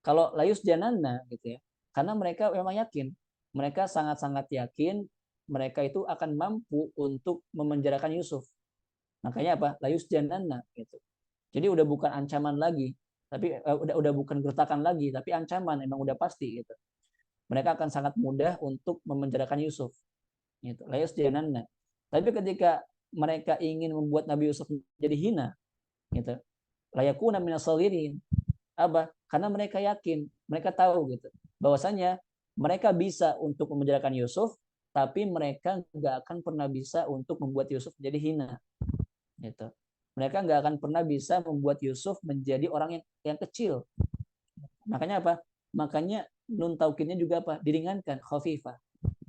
kalau layus jananna gitu ya. Karena mereka memang yakin, mereka sangat-sangat yakin mereka itu akan mampu untuk memenjarakan Yusuf. Makanya apa? Layus jananna gitu. Jadi udah bukan ancaman lagi, tapi udah bukan gertakan lagi, tapi ancaman emang udah pasti gitu. Mereka akan sangat mudah untuk memenjarakan Yusuf. Gitu. Layus jananna. Tapi ketika mereka ingin membuat Nabi Yusuf jadi hina, gitu. Layakuna minas saghirin. Apa? Karena mereka yakin, mereka tahu gitu, bahwasanya mereka bisa untuk memenjarakan Yusuf, tapi mereka nggak akan pernah bisa untuk membuat Yusuf jadi hina. Gitu. Mereka nggak akan pernah bisa membuat Yusuf menjadi orang yang kecil. Makanya apa? Makanya nun taukidnya juga apa? Diringankan, khafifah.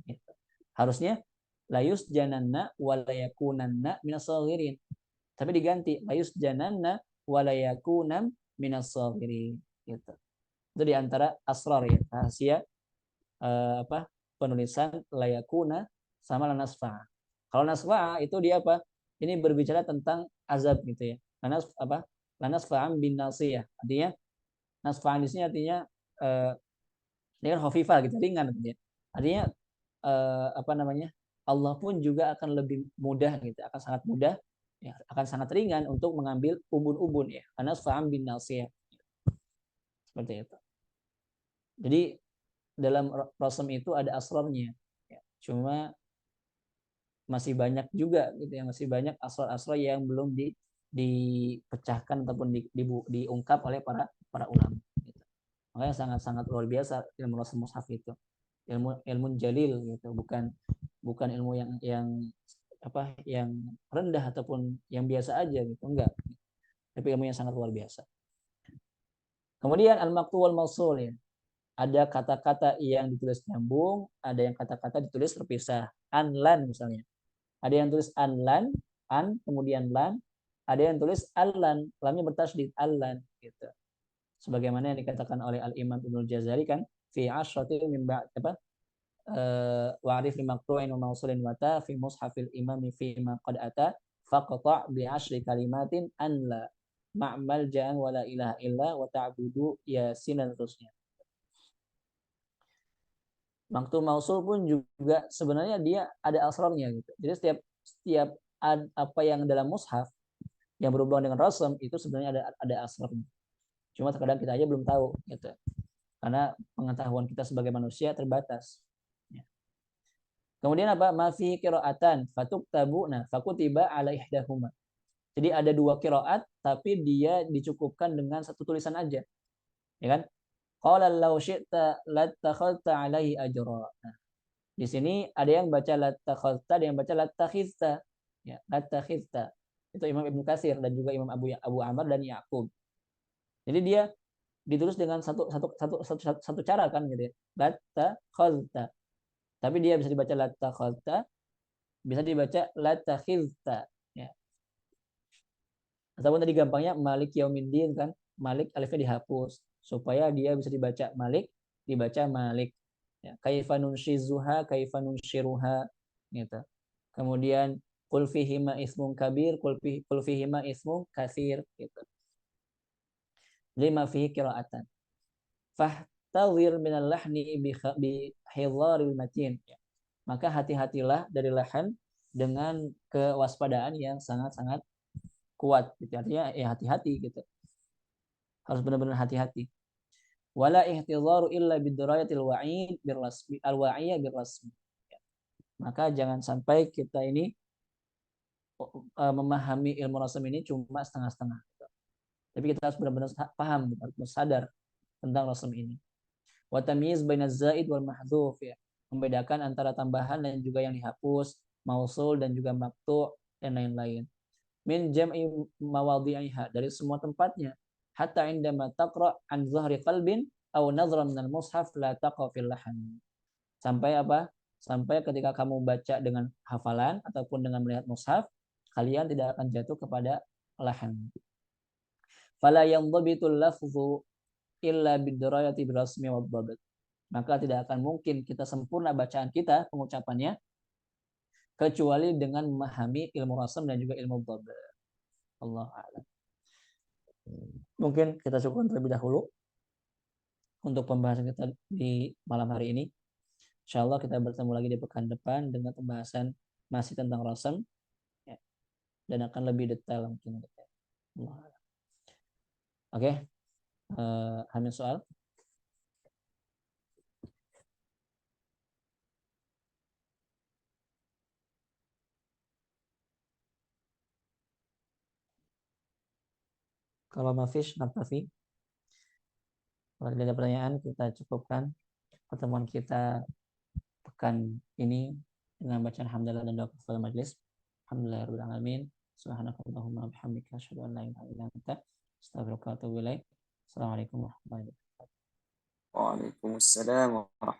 Gitu. Harusnya layus jananna walayakunanna minas saghirin. Tapi diganti layus jananna walayakunam minas saghirin. Gitu. Itu diantara asrar ya, rahasia apa penulisan layakuna sama nasfa. Kalau nasfa itu dia apa? Ini berbicara tentang azab gitu ya. Lanas apa? Lanasfa'am bin nasiyah. Artinya nasfa'an di sini artinya ini kan khafifah gitu, ringan gitu ya. Artinya apa namanya? Allah pun juga akan lebih mudah gitu, akan sangat mudah ya, akan sangat ringan untuk mengambil ubun-ubun ya. Lanasfa'am bin nasiyah. Seperti itu. Jadi dalam rasam itu ada asrarnya. Ya, cuma masih banyak juga gitu ya, masih banyak asrar-asrar yang belum dipecahkan ataupun diungkap oleh para ulama. Gitu. Makanya sangat-sangat luar biasa ilmu rasam mushaf itu. Ilmu jalil gitu, bukan bukan ilmu yang apa yang rendah ataupun yang biasa aja gitu, enggak. Tapi ilmu yang sangat luar biasa. Kemudian al-maqtu wal mausul ya. Ada kata-kata yang ditulis nyambung, ada yang kata-kata ditulis terpisah. Anlan misalnya. Ada yang tulis anlan, an kemudian lan, ada yang tulis allan, lamnya bertasydid allan gitu. Sebagaimana yang dikatakan oleh Al-Imam Ibnu Jazari kan fi asyrati min ba'd apa? Wa'rif maqtu'in wa mawsulin wa ta fi mushafil imami fi ma qad ata faqta' bi asyri kalimatin an la ma'mal ja'an wa la ilaha illa wa ta'budu yasin dan terusnya. Maktu mausul pun juga sebenarnya dia ada asrarnya gitu. Jadi setiap apa yang dalam mushaf yang berhubungan dengan rasam itu sebenarnya ada asrarnya. Cuma terkadang kita aja belum tahu gitu. Karena pengetahuan kita sebagai manusia terbatas. Ya. Kemudian apa? Mafi qiraatan fatuktabu nah fakutiba ala ihdahuma. Jadi ada dua qiraat tapi dia dicukupkan dengan satu tulisan aja. Ya kan? Qala law syi'ta lattakhadta alaihi ajra. Nah, di sini ada yang baca lattakhadta, ada yang baca lattakhidta. Ya, lattakhidta. Itu Imam Ibnu Katsir dan juga Imam Abu Amr dan Yaqub. Jadi dia ditulis dengan satu cara kan gitu ya. Latakhadta. Tapi dia bisa dibaca latakhadta, bisa dibaca latakhidta ya. Ataupun tadi gampangnya Malik Yaumiddin kan, Malik alifnya dihapus supaya dia bisa dibaca Malik, dibaca Malik. Ya, kaifa nunshizuha, kaifa nunshiruha gitu. Kemudian qul fihima ismun kabir, qul fihima ismun katsir gitu. Lima fihi qiraatan. Fahtadhir minal lahni bi hidharil matin. Ya. Maka hati-hatilah dari lahan dengan kewaspadaan yang sangat-sangat kuat gitu. Artinya ya hati-hati gitu. Harus benar-benar hati-hati. Wala ihtidharu illa bidrayatil wa'id birrasmi al-wa'iyya birrasmi. Maka jangan sampai kita ini memahami ilmu rasam ini cuma setengah-setengah. Tapi kita harus benar-benar paham, harus sadar tentang rasam ini. Wa tamyiz bainaz zaid wal mahdhuf ya. Membedakan antara tambahan dan juga yang dihapus, mausul dan juga maqtu' dan lain-lain. Min jam'i mawadhi'iha, dari semua tempatnya. Hatta indama taqra' an zahri qalbin aw nadhra min al-mushaf la taqa fil lahan. Sampai apa? Sampai ketika kamu baca dengan hafalan ataupun dengan melihat mushaf, kalian tidak akan jatuh kepada lahan. Fala yanzabitul lafzu illa bidrayati birasmi wadhabt. Maka tidak akan mungkin kita sempurna bacaan kita, pengucapannya, kecuali dengan memahami ilmu rasam dan juga ilmu dhabt. Allah a'lam. Mungkin kita cukupkan terlebih dahulu untuk pembahasan kita di malam hari ini. Insyaallah kita bertemu lagi di pekan depan dengan pembahasan masih tentang rasam ya, dan akan lebih detail mungkin. Allah a'lam. Oke. Hamil soal? Kalau mafish, naktafi. Kalau tidak ada pertanyaan, kita cukupkan pertemuan kita pekan ini dengan bacaan hamdalah dan doa kafaratul majlis. Alhamdulillahirabbil alamin. Subhanakallahumma bihamdika asyhadu an la ilaha illa anta astaghfiruka wa atubu ilaik. Assalamualaikum warahmatullahi wabarakatuh. Waalaikumsalam warahmatullahi